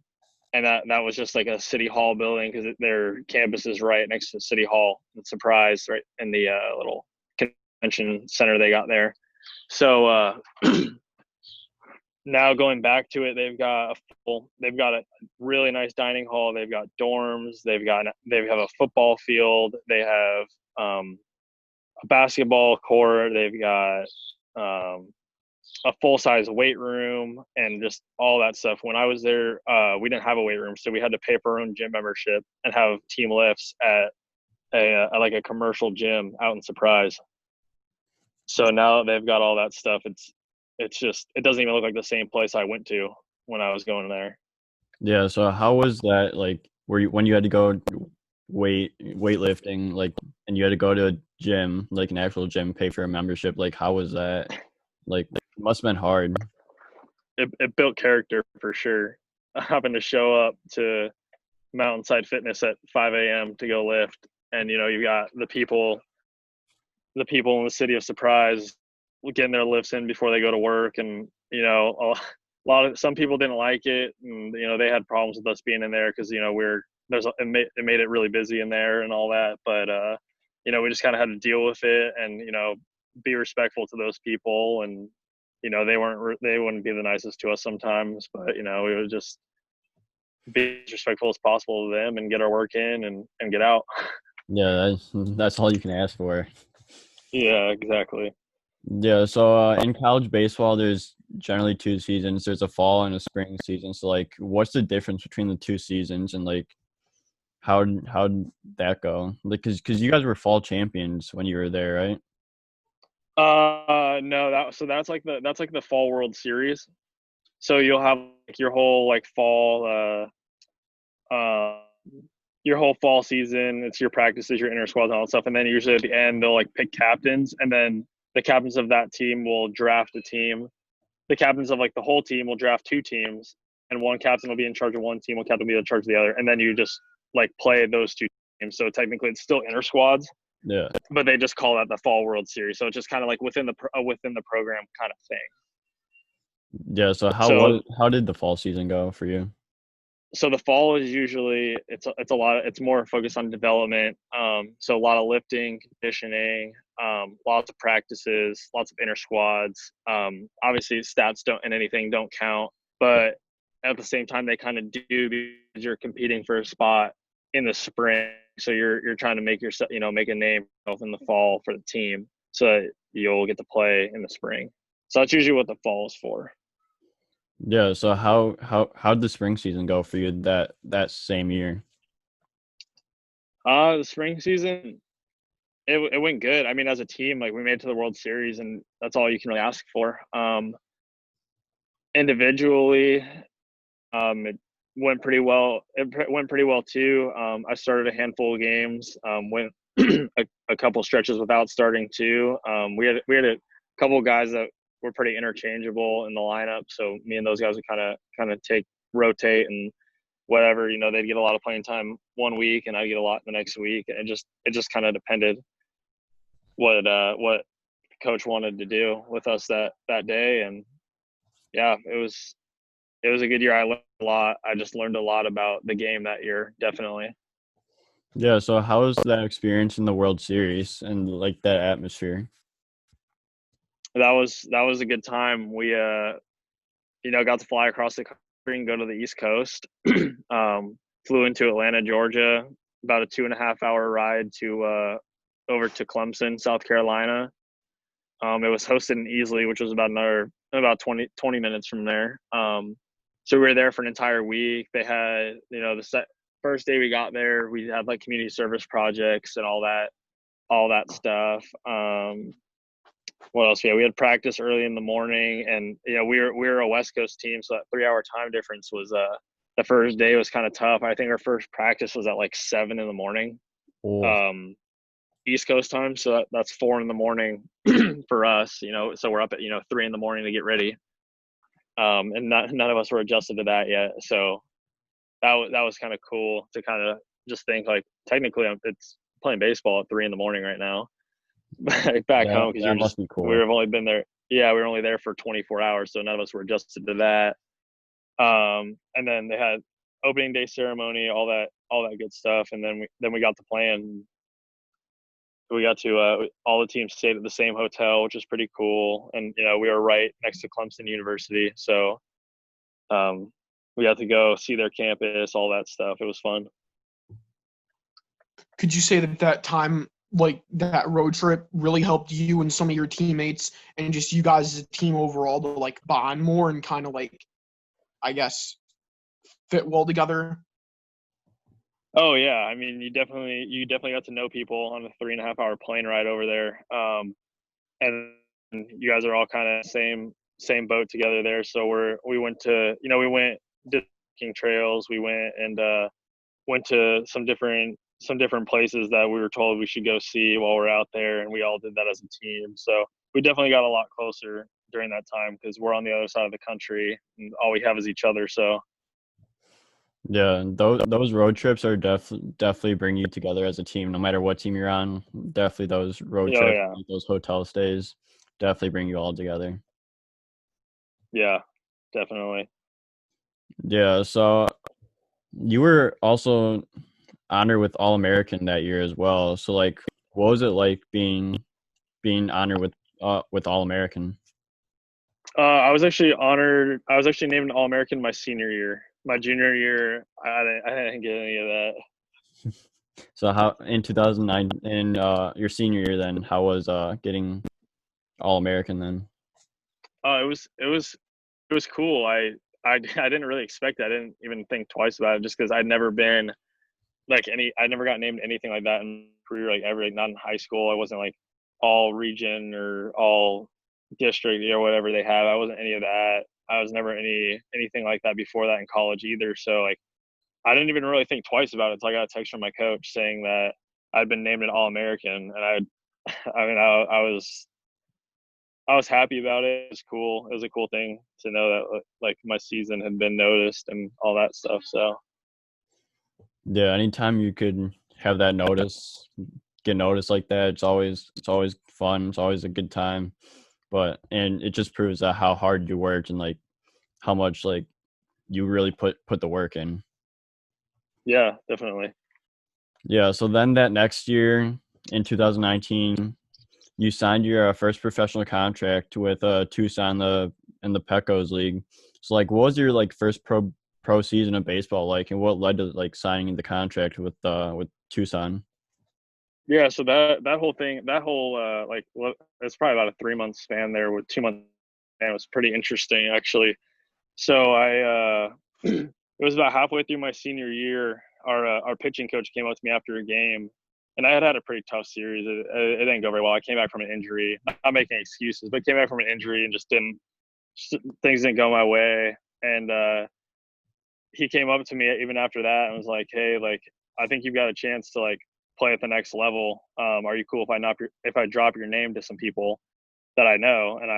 that was just like a city hall building, because their campus is right next to City Hall. It's Surprise, right in the little convention center they got there. So now going back to it, they've got a really nice dining hall. They've got dorms. They have a football field. They have a basketball court. They've got a full-size weight room and just all that stuff. When I was there, we didn't have a weight room, so we had to pay for our own gym membership and have team lifts at a commercial gym out in Surprise. So now that they've got all that stuff, it's just, it doesn't even look like the same place I went to when I was going there. Yeah. So how was that like? When you had to go weightlifting, like, and you had to go to a gym, like an actual gym, pay for a membership? Like, how was that? Like, it must have been hard. It built character for sure. Having to show up to Mountainside Fitness at 5 a.m. to go lift, and you got the people in the city of Surprise getting their lifts in before they go to work, and some people didn't like it, and they had problems with us being in there because it made it really busy in there and all that, but we just kind of had to deal with it and be respectful to those people, and they wouldn't be the nicest to us sometimes, but we would just be as respectful as possible to them and get our work in and get out. Yeah, that's all you can ask for. Yeah, exactly. Yeah, so in college baseball, there's generally 2 seasons. There's a fall and a spring season. So, like, what's the difference between the 2 seasons, and like, how'd that go? Like, cause you guys were fall champions when you were there, right? No, that's like the fall World Series. So you'll have like your whole like fall your whole fall season. It's your practices, your inter squads, and all that stuff. And then usually at the end they'll like pick captains, and then the captains of that team will draft a team. The captains of like the whole team will draft 2 teams, and one captain will be in charge of one team, one captain will be in charge of the other, and then you just like play those 2 teams. So technically it's still inter squads. Yeah. But they just call that the Fall World Series. So it's just kind of like within the program kind of thing. Yeah. So how did the fall season go for you? So the fall is usually it's more focused on development. So a lot of lifting, conditioning, lots of practices, lots of inter squads. Obviously stats don't count, but at the same time they kind of do, because you're competing for a spot in the spring. So you're trying to make yourself, make a name in the fall for the team, so that you'll get to play in the spring. So that's usually what the fall is for. Yeah. So how'd the spring season go for you that same year? The spring season, it went good. I mean, as a team, like we made it to the World Series, and that's all you can really ask for. Individually, it went pretty well. It went pretty well too. I started a handful of games. Went a couple stretches without starting too. We had a couple of guys that were pretty interchangeable in the lineup, so me and those guys would kind of rotate and whatever. They'd get a lot of playing time one week, and I'd get a lot the next week. And it just kind of depended what coach wanted to do with us that day. And yeah, it was a good year. I learned a lot. I just learned a lot about the game that year, definitely. Yeah. So how was that experience in the World Series and like that atmosphere? That was a good time. We got to fly across the country and go to the East Coast. Flew into Atlanta, Georgia, about a 2.5-hour ride to over to Clemson, South Carolina. It was hosted in Easley, which was about 20 minutes from there. So we were there for an entire week. They had, first day we got there, we had like community service projects and all that stuff. What else? Yeah, we had practice early in the morning, and we were a West Coast team, so that 3-hour time difference was the first day was kind of tough. I think our first practice was at like 7 in the morning, East Coast time. So that's 4 in the morning for us. So we're up at 3 in the morning to get ready. And none of us were adjusted to that yet. So that was kind of cool to kind of just think like technically it's playing baseball at 3 in the morning right now. Back home, because we were only been there. Yeah, we were only there for 24 hours, so none of us were adjusted to that. And then they had opening day ceremony, all that good stuff, and then we got to playing. We got to all the teams stayed at the same hotel, which was pretty cool, and we were right next to Clemson University, so we got to go see their campus, all that stuff. It was fun. Could you say that time, like that road trip, really helped you and some of your teammates and just you guys as a team overall to like bond more and kind of like, I guess, fit well together? Oh yeah, I mean, you definitely got to know people on a 3.5 hour plane ride over there, and you guys are all kind of same boat together there. So we went to we went did hiking trails. We went and went to some different places that we were told we should go see while we're out there, and we all did that as a team. So we definitely got a lot closer during that time because we're on the other side of the country, and all we have is each other. So Yeah, and those road trips are definitely bring you together as a team, no matter what team you're on. Definitely those road oh trips, yeah, like those hotel stays, definitely bring you all together. yeah, definitely. Yeah, so you were also honored with All American that year as well. So like, what was it like being honored with All American? I was actually honored. I was actually named an All American my senior year. My junior year, I didn't get any of that. So how in 2009 in your senior year then, how was getting All American then? It was cool. I didn't really expect it. I didn't even think twice about it just because I'd never been I never got named anything like that in career, like ever, like not in high school. I wasn't like all region or all district or whatever they have. I wasn't any of that. I was never anything like that before that in college either. So like I didn't even really think twice about it until I got a text from my coach saying that I'd been named an All American, and I mean, I was happy about it. It was cool. It was a cool thing to know that like my season had been noticed and all that stuff. So Yeah, anytime you could have that get noticed like that, it's always fun. It's always a good time. And it just proves that how hard you worked and like how much like you really put the work in. yeah, definitely. Yeah, so then that next year in 2019, you signed your first professional contract with Tucson in the Pecos League. So like, what was your like first pro season of baseball like, and what led to like signing the contract with Tucson? Yeah, so that whole thing, that whole it's probably about a 3 month span there with 2 months, and it was pretty interesting actually. So it was about halfway through my senior year. Our pitching coach came up to me after a game, and I had a pretty tough series. It didn't go very well. I came back from an injury, not making excuses, but came back from an injury and things didn't go my way. And he came up to me even after that and was like, "Hey, like I think you've got a chance to like play at the next level. Are you cool if I drop your name to some people that I know?" And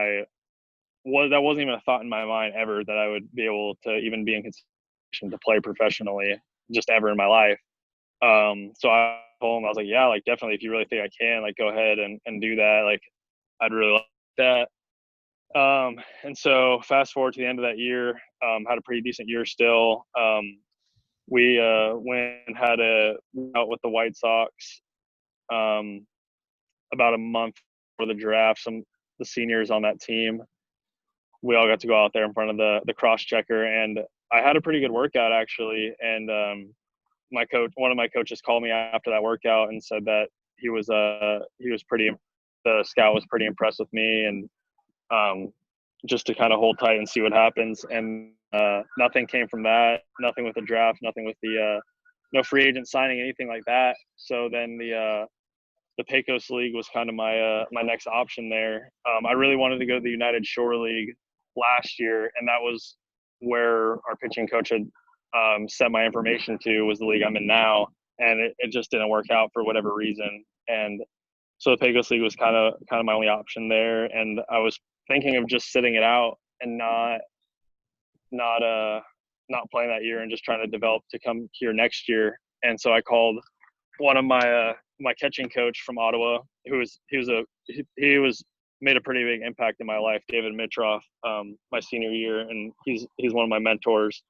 that wasn't even a thought in my mind ever that I would be able to even be in consideration to play professionally just ever in my life. So I told him, I was like, yeah, like definitely if you really think I can, like go ahead and do that. Like I'd really like that. And so fast forward to the end of that year, had a pretty decent year still. We went and had out with the White Sox um, about a month before the draft. The seniors on that team, we all got to go out there in front of the cross checker, and I had a pretty good workout actually. And one of my coaches called me after that workout and said that he was the scout was pretty impressed with me, and just to kind of hold tight and see what happens. And nothing came from that. Nothing with the draft. Nothing with the no free agent signing, anything like that. So then the Pecos League was kind of my next option there. I really wanted to go to the United Shore League last year, and that was where our pitching coach had sent my information to, was the league I'm in now, and it just didn't work out for whatever reason. And so the Pecos League was kind of my only option there, and I was thinking of just sitting it out and not not playing that year and just trying to develop to come here next year. And so I called one of my catching coach from Ottawa, he was made a pretty big impact in my life, David Mitroff, my senior year, and he's one of my mentors.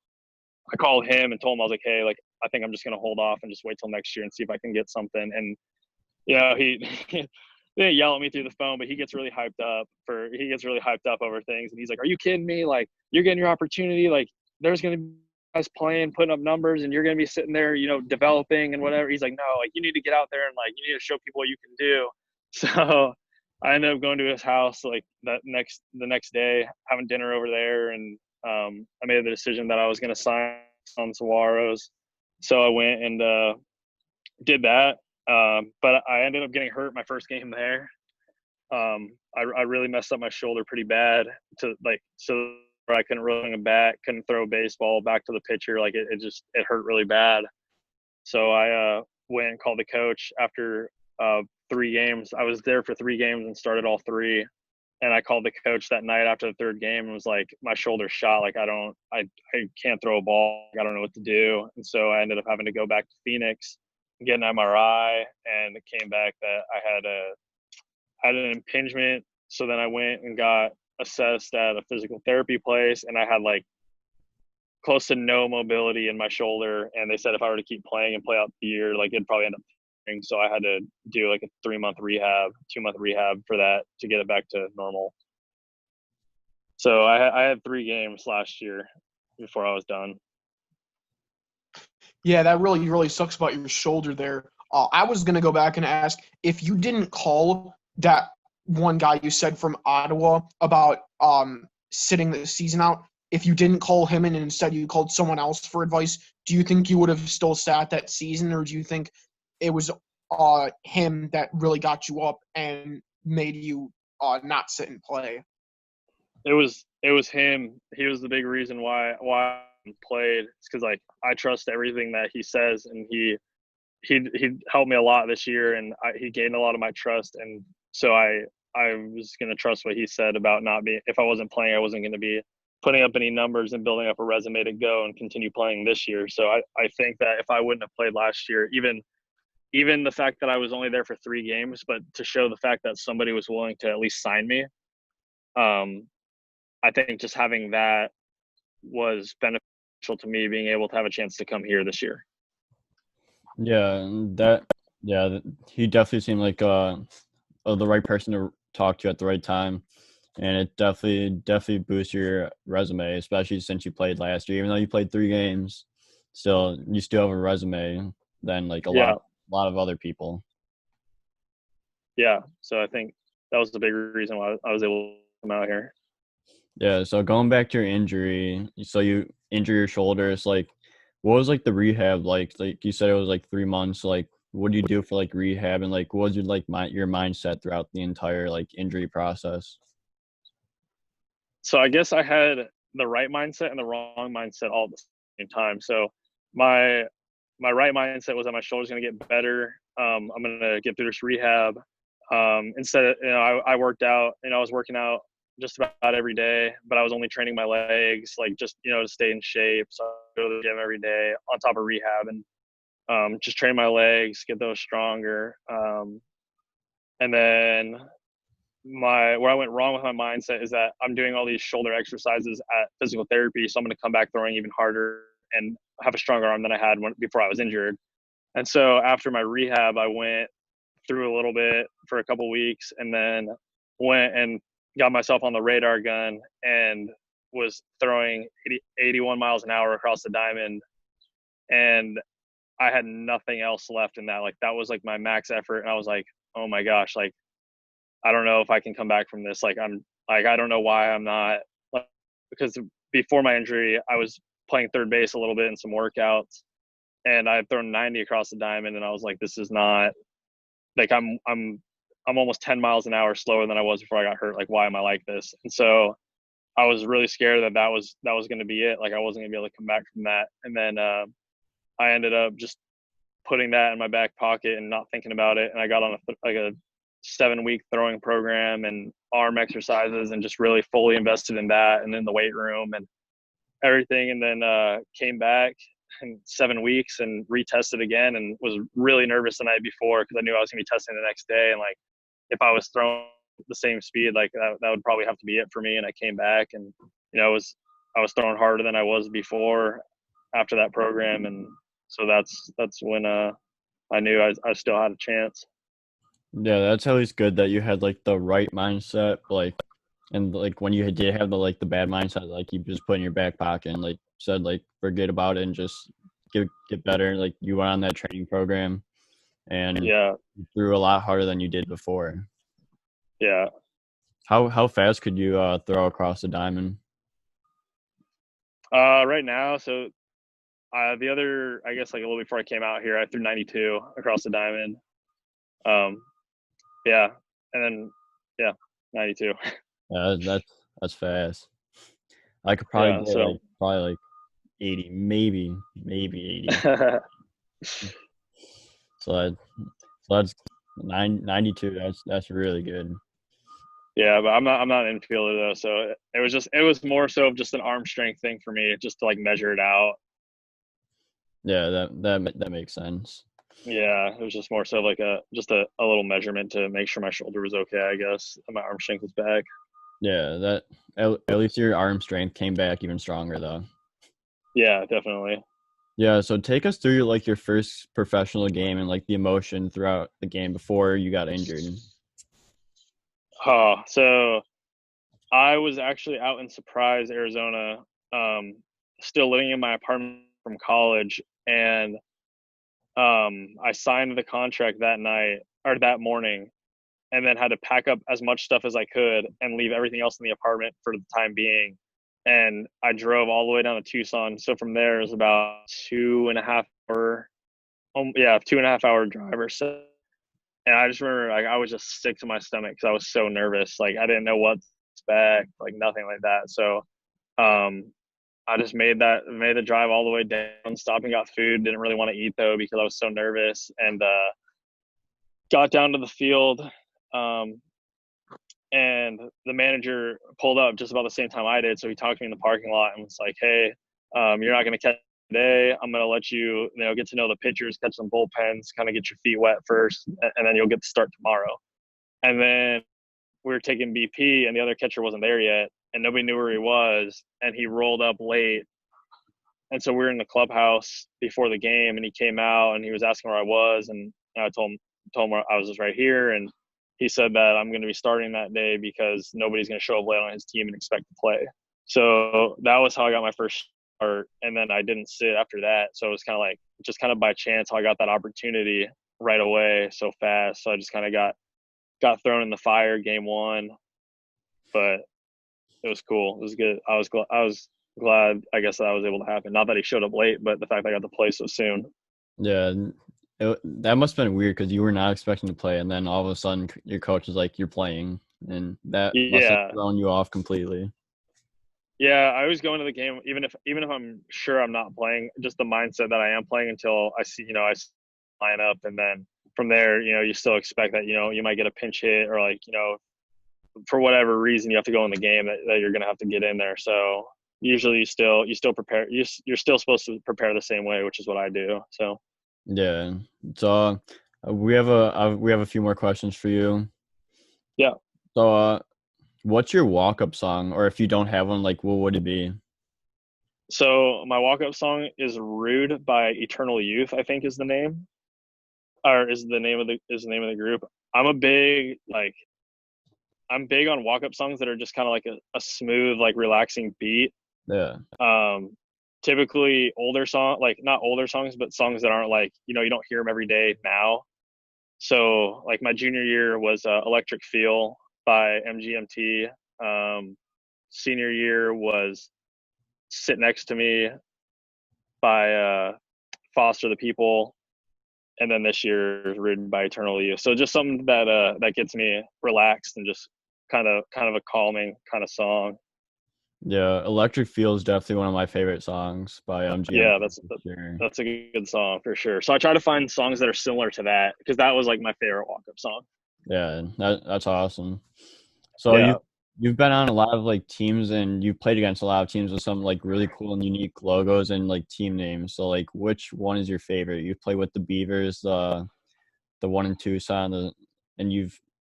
I called him and told him, I was like, hey, like I think I'm just gonna hold off and just wait till next year and see if I can get something. And he he didn't yell at me through the phone, but he gets really hyped up over things, and he's like, are you kidding me? Like you're getting your opportunity, like there's gonna be guys playing, putting up numbers, and you're gonna be sitting there, developing and whatever. He's like, no, like you need to get out there and like you need to show people what you can do. So I ended up going to his house like the next day, having dinner over there, and I made the decision that I was gonna sign on Saguaros. So I went and did that. But I ended up getting hurt my first game there. I really messed up my shoulder pretty bad so I couldn't run a bat, couldn't throw a baseball back to the pitcher. Like it hurt really bad. So I went and called the coach after 3 games. I was there for 3 games and started all three. And I called the coach that night after the third game and was like, my shoulder's shot. Like I can't throw a ball. I don't know what to do. And so I ended up having to go back to Phoenix, get an MRI, and it came back that I had an impingement. So then I went and got assessed at a physical therapy place, and I had like close to no mobility in my shoulder. And they said if I were to keep playing and play out the year, like it'd probably end up. So I had to do like a 3-month rehab, 2-month rehab for that to get it back to normal. So I had 3 games last year before I was done. Yeah, that really, really sucks about your shoulder there. I was going to go back and ask if you didn't call that one guy you said from Ottawa about sitting the season out, if you didn't call him and instead you called someone else for advice, do you think you would have still sat that season, or do you think it was him that really got you up and made you not sit and play? It was him. He was the big reason why I played. It's because like I trust everything that he says, and he helped me a lot this year, and he gained a lot of my trust, and so I was going to trust what he said about not being. If I wasn't playing, I wasn't going to be putting up any numbers and building up a resume to go and continue playing this year. So I think that if I wouldn't have played last year, even the fact that I was only there for 3 games, but to show the fact that somebody was willing to at least sign me, I think just having that was beneficial to me being able to have a chance to come here this year. Yeah, he definitely seemed like the right person to talk to at the right time, and it definitely boosts your resume, especially since you played last year. Even though you played 3 games, you still have a resume than like a lot of other people. Yeah, so I think that was the big reason why I was able to come out here. Yeah, so going back to your injury, so you injure your shoulders, like what was like the rehab like? Like you said it was like 3 months, like what do you do for like rehab, and like what was your like your mindset throughout the entire like injury process? So I guess I had the right mindset and the wrong mindset all at the same time. So my right mindset was that my shoulder's going to get better. I'm going to get through this rehab. Instead of, I worked out, I was working out just about every day, but I was only training my legs, like just, to stay in shape. So I go to the gym every day on top of rehab and just train my legs, get those stronger. And then where I went wrong with my mindset is that I'm doing all these shoulder exercises at physical therapy. So I'm going to come back throwing even harder and have a stronger arm than I had before I was injured. And so after my rehab, I went through a little bit for a couple weeks and then went and got myself on the radar gun and was throwing 81 miles an hour across the diamond. And I had nothing else left in that. Like that was like my max effort. And I was like, oh my gosh, like, I don't know if I can come back from this. Like I don't know why I'm not, like, because before my injury, I was playing third base a little bit in some workouts and I had thrown 90 across the diamond. And I was like, this is not like, I'm almost 10 miles an hour slower than I was before I got hurt. Like, why am I like this? And so I was really scared that was going to be it. Like I wasn't gonna be able to come back from that. And then I ended up just putting that in my back pocket and not thinking about it. And I got on a 7-week throwing program and arm exercises and just really fully invested in that and in the weight room and everything. And then came back in 7 weeks and retested again and was really nervous the night before because I knew I was going to be testing the next day. And like, if I was throwing the same speed, like that would probably have to be it for me. And I came back and, I was throwing harder than I was before after that program. And so that's when I knew I still had a chance. Yeah, that's at least good that you had like the right mindset, like, and like when you did have the bad mindset, like you just put in your back pocket and like said like forget about it and just get better. Like you went on that training program and you threw a lot harder than you did before. Yeah. How fast could you throw across the diamond? Right now, so the other, I guess, like a little before I came out here, I threw 92 across the diamond. Yeah, and then 92. That's fast. I could probably Yeah, get so probably like 80, maybe 80. So that's 92. That's really good. yeah, but I'm not an infielder though, so it was more so of just an arm strength thing for me, just to like measure it out. Yeah, that makes sense. Yeah, it was just more so like a little measurement to make sure my shoulder was okay, I guess, and my arm strength was back. Yeah, that at least your arm strength came back even stronger though. Yeah, definitely. Yeah, so take us through like your first professional game and like the emotion throughout the game before you got injured. Oh, so I was actually out in Surprise, Arizona, still living in my apartment from college, and I signed the contract that night or that morning, and then had to pack up as much stuff as I could and leave everything else in the apartment for the time being. And I drove all the way down to Tucson. So from there, it was about 2.5 hour, 2.5 hour drive or so. And I just remember, like, I was just sick to my stomach because I was so nervous. Like, I didn't know what to expect, like nothing like that. So, I just made the drive all the way down, stopped and got food. Didn't really want to eat though because I was so nervous, and got down to the field. And the manager pulled up just about the same time I did. So he talked to me in the parking lot and was like, "Hey, you're not going to catch today. I'm going to let you, get to know the pitchers, catch some bullpens, kind of get your feet wet first, and then you'll get to start tomorrow." And then we were taking BP, and the other catcher wasn't there yet, and nobody knew where he was, and he rolled up late. And so we were in the clubhouse before the game, and he came out and he was asking where I was, and I told him I was just right here, and he said that I'm going to be starting that day because nobody's going to show up late on his team and expect to play. So that was how I got my first start, and then I didn't sit after that. So it was kind of like just kind of by chance how I got that opportunity right away so fast. So I just kind of got thrown in the fire game one, but it was cool. It was good. I was glad, I guess, that was able to happen. Not that he showed up late, but the fact that I got to play so soon. Yeah, that must have been weird because you were not expecting to play, and then all of a sudden your coach is like, "You're playing," and that must have Yeah. thrown you off completely. Yeah, I always go into the game even if I'm sure I'm not playing, just the mindset that I am playing until I see, I line up, and then from there, you still expect that, you might get a pinch hit, or like, for whatever reason you have to go in the game that you're going to have to get in there. So usually you still prepare, you're still supposed to prepare the same way, which is what I do. So Yeah. So we have a few more questions for you. yeah. So what's your walk-up song, or if you don't have one, like what would it be? So my walk-up song is "Rude" by Eternal Youth, I think is the name, or is the name of the group. I'm big on walk-up songs that are just kind of like a smooth, like relaxing beat. Yeah. Typically like not older songs, but songs that aren't like, you don't hear them every day now. So like my junior year was Electric Feel by MGMT. Senior year was Sit Next to Me by Foster the People. And then this year is Ridden by Eternal Youth. So just something that gets me relaxed and just kind of a calming kind of song. Yeah, Electric Feel is definitely one of my favorite songs by MGM. Yeah, that's a good song for sure. So I try to find songs that are similar to that, because that was like my favorite walk-up song. Yeah, that's awesome. So Yeah. you've been on a lot of like teams, and you've played against a lot of teams with some like really cool and unique logos and like team names. So like, which one is your favorite? You play with the Beavers, the one in Tucson, and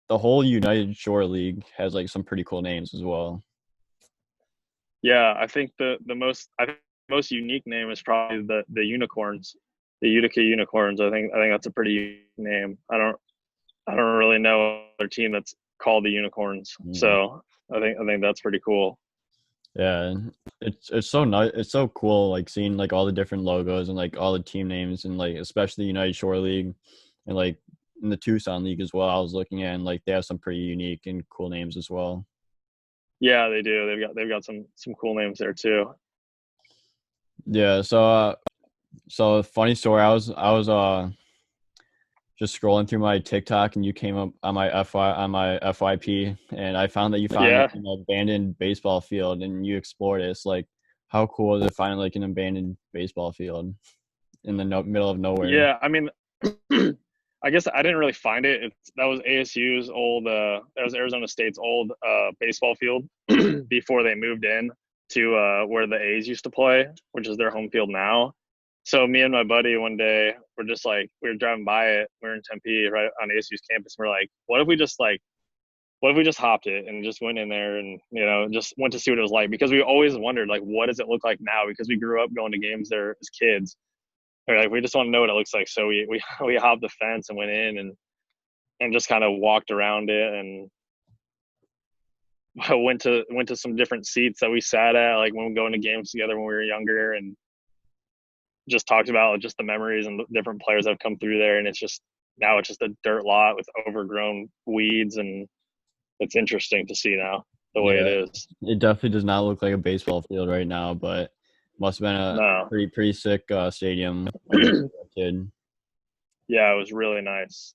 the whole United Shore League has like some pretty cool names as well. Yeah, I think the most unique name is probably the Unicorns, the Utica Unicorns. I think that's a pretty unique name. I don't really know other team that's called the Unicorns. So I think that's pretty cool. Yeah, it's so nice. It's so cool, like seeing like all the different logos and like all the team names, and like especially the United Shore League, and like in the Tucson League as well. I was looking at, and like they have some pretty unique and cool names as well. Yeah, they do. They've got some cool names there too. Yeah. So So funny story. I was just scrolling through my TikTok, and you came up on my FYP, and I found that you found Yeah. like an abandoned baseball field, and you explored it. It's like, how cool is it finding like an abandoned baseball field in the middle of nowhere? Yeah. I mean, I guess I didn't really find it. That was ASU's old, that was Arizona State's old baseball field before they moved in to where the A's used to play, which is their home field now. So me and my buddy one day were just like, we were driving by it. We were in Tempe, right on ASU's campus. And we're like, what if we just hopped it and just went in there and, just went to see what it was like? Because we always wondered, like, what does it look like now? Because we grew up going to games there as kids. We're like, we just want to know what it looks like. So we hopped the fence and went in and just kind of walked around it and went to some different seats that we sat at, like when we go into games together when we were younger, and just talked about just the memories and the different players that have come through there. And now it's just a dirt lot with overgrown weeds, and it's interesting to see now the way it Yeah, is. it definitely does not look like a baseball field right now, but must have been a No. pretty sick stadium when you were a kid. Yeah, it was really nice.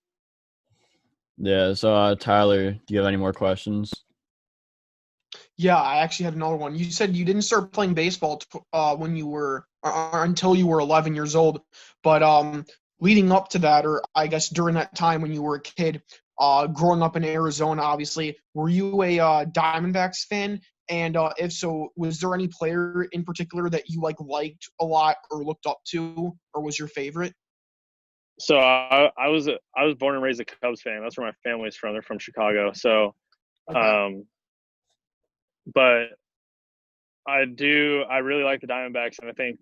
Yeah. So Tyler, do you have any more questions? Yeah, I actually had another one. You said you didn't start playing baseball when you were until you were 11 years old, but leading up to that, or I guess during that time when you were a kid, growing up in Arizona, obviously, were you a Diamondbacks fan? And if so, was there any player in particular that you liked a lot or looked up to, or was your favorite? So I was born and raised a Cubs fan. That's where my family's from. They're from Chicago. So, Okay. um, but I really like the Diamondbacks, and I think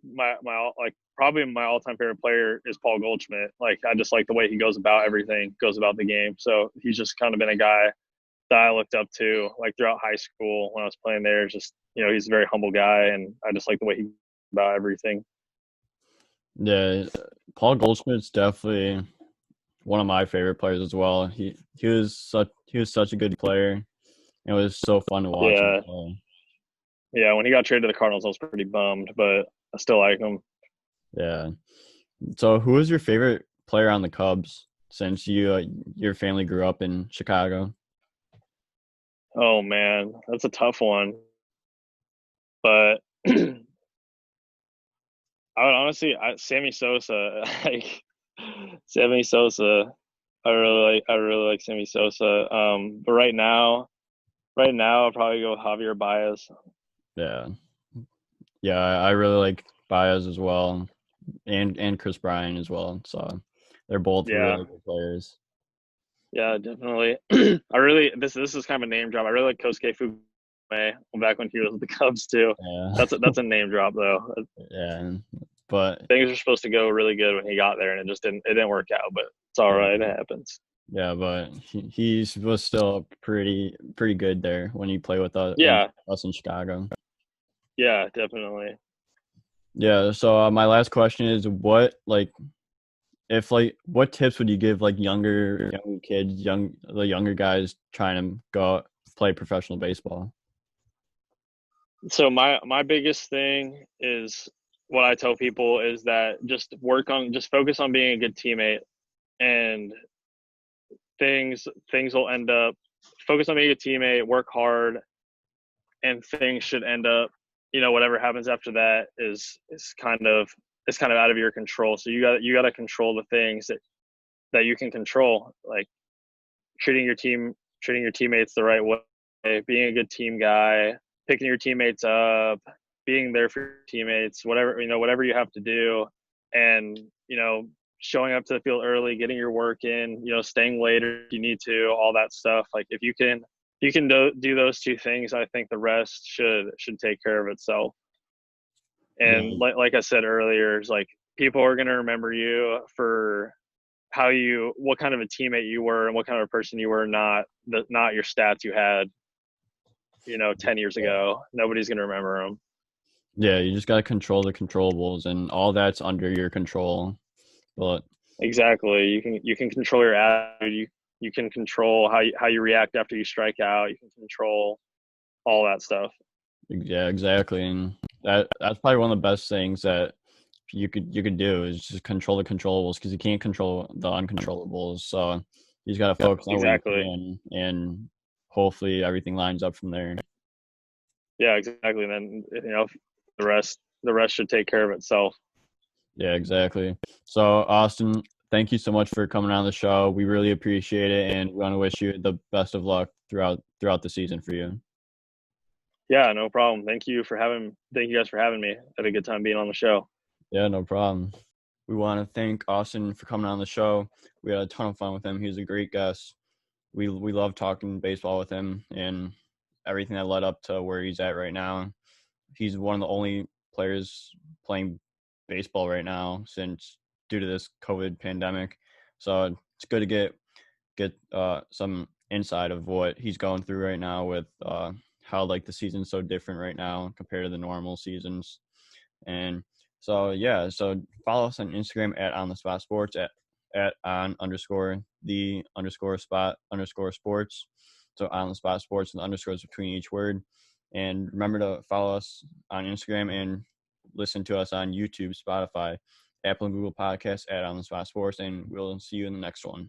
probably my all time favorite player is Paul Goldschmidt. Like, I just like the way he goes about everything, goes about the game. So he's just kind of been a guy that I looked up to, like throughout high school when I was playing there. Just, he's a very humble guy, and I just like the way he about everything. Yeah, Paul Goldschmidt's definitely one of my favorite players as well. He was such a good player. It was so fun to watch him Yeah, play. yeah. When he got traded to the Cardinals, I was pretty bummed, but I still like him. Yeah. So who was your favorite player on the Cubs since your family grew up in Chicago? Oh man, that's a tough one. But I would honestly, Sammy Sosa, like Sammy Sosa. I really like Sammy Sosa. But right now, I'll probably go with Javier Baez. Yeah. Yeah, I really like Baez as well, and Chris Bryant as well. So they're both Yeah, really good players. yeah, definitely. This is kind of a name drop. I really like Kosuke Fukuyama back when he was with the Cubs too. Yeah. That's a name drop though. Yeah. But Things were supposed to go really good when he got there, and it didn't work out. But it's all yeah, right. It happens. yeah, but he was still pretty good there when he played with Yeah, us in Chicago. yeah, definitely. Yeah, so my last question is what tips would you give like younger kids, the younger guys trying to go out, play professional baseball? So my biggest thing is what I tell people is that just focus on being a good teammate, and things will end up focus on being a teammate, work hard, and things should end up, whatever happens after that is kind of out of your control. So you got to control the things that you can control, like treating your teammates the right way, being a good team guy, picking your teammates up, being there for your teammates, whatever you have to do, and showing up to the field early, getting your work in, staying later if you need to, all that stuff. Like if you can do those two things, I think the rest should take care of itself. And Yeah, like I said earlier, it's like people are gonna remember you for what kind of a teammate you were and what kind of a person you were, not your stats you had 10 years ago. Nobody's going to remember them. yeah, you just gotta control the controllables, and all that's under your control. But Exactly. You can control your attitude. You can control how you react after you strike out. You can control all that stuff. yeah, exactly, and that's probably one of the best things that you could do is just control the controllables, because you can't control the uncontrollables. So you just got to focus on what you exactly. can, and hopefully everything lines up from there. Yeah, exactly. And then, the rest should take care of itself. Yeah, exactly. So Austin, thank you so much for coming on the show. We really appreciate it, and we want to wish you the best of luck throughout the season for you. Yeah, no problem. Thank you guys for having me. Had a good time being on the show. Yeah, no problem. We want to thank Austin for coming on the show. We had a ton of fun with him. He was a great guest. We love talking baseball with him and everything that led up to where he's at right now. He's one of the only players playing baseball right now since due to this COVID pandemic. So it's good to get some insight of what he's going through right now with how like the season's so different right now compared to the normal seasons. And so yeah, so follow us on Instagram at On the Spot Sports, at on underscore the underscore spot underscore sports. So On the Spot Sports, and the underscores between each word. And remember to follow us on Instagram and listen to us on YouTube, Spotify, Apple and Google Podcasts at On the Spot Sports, and we'll see you in the next one.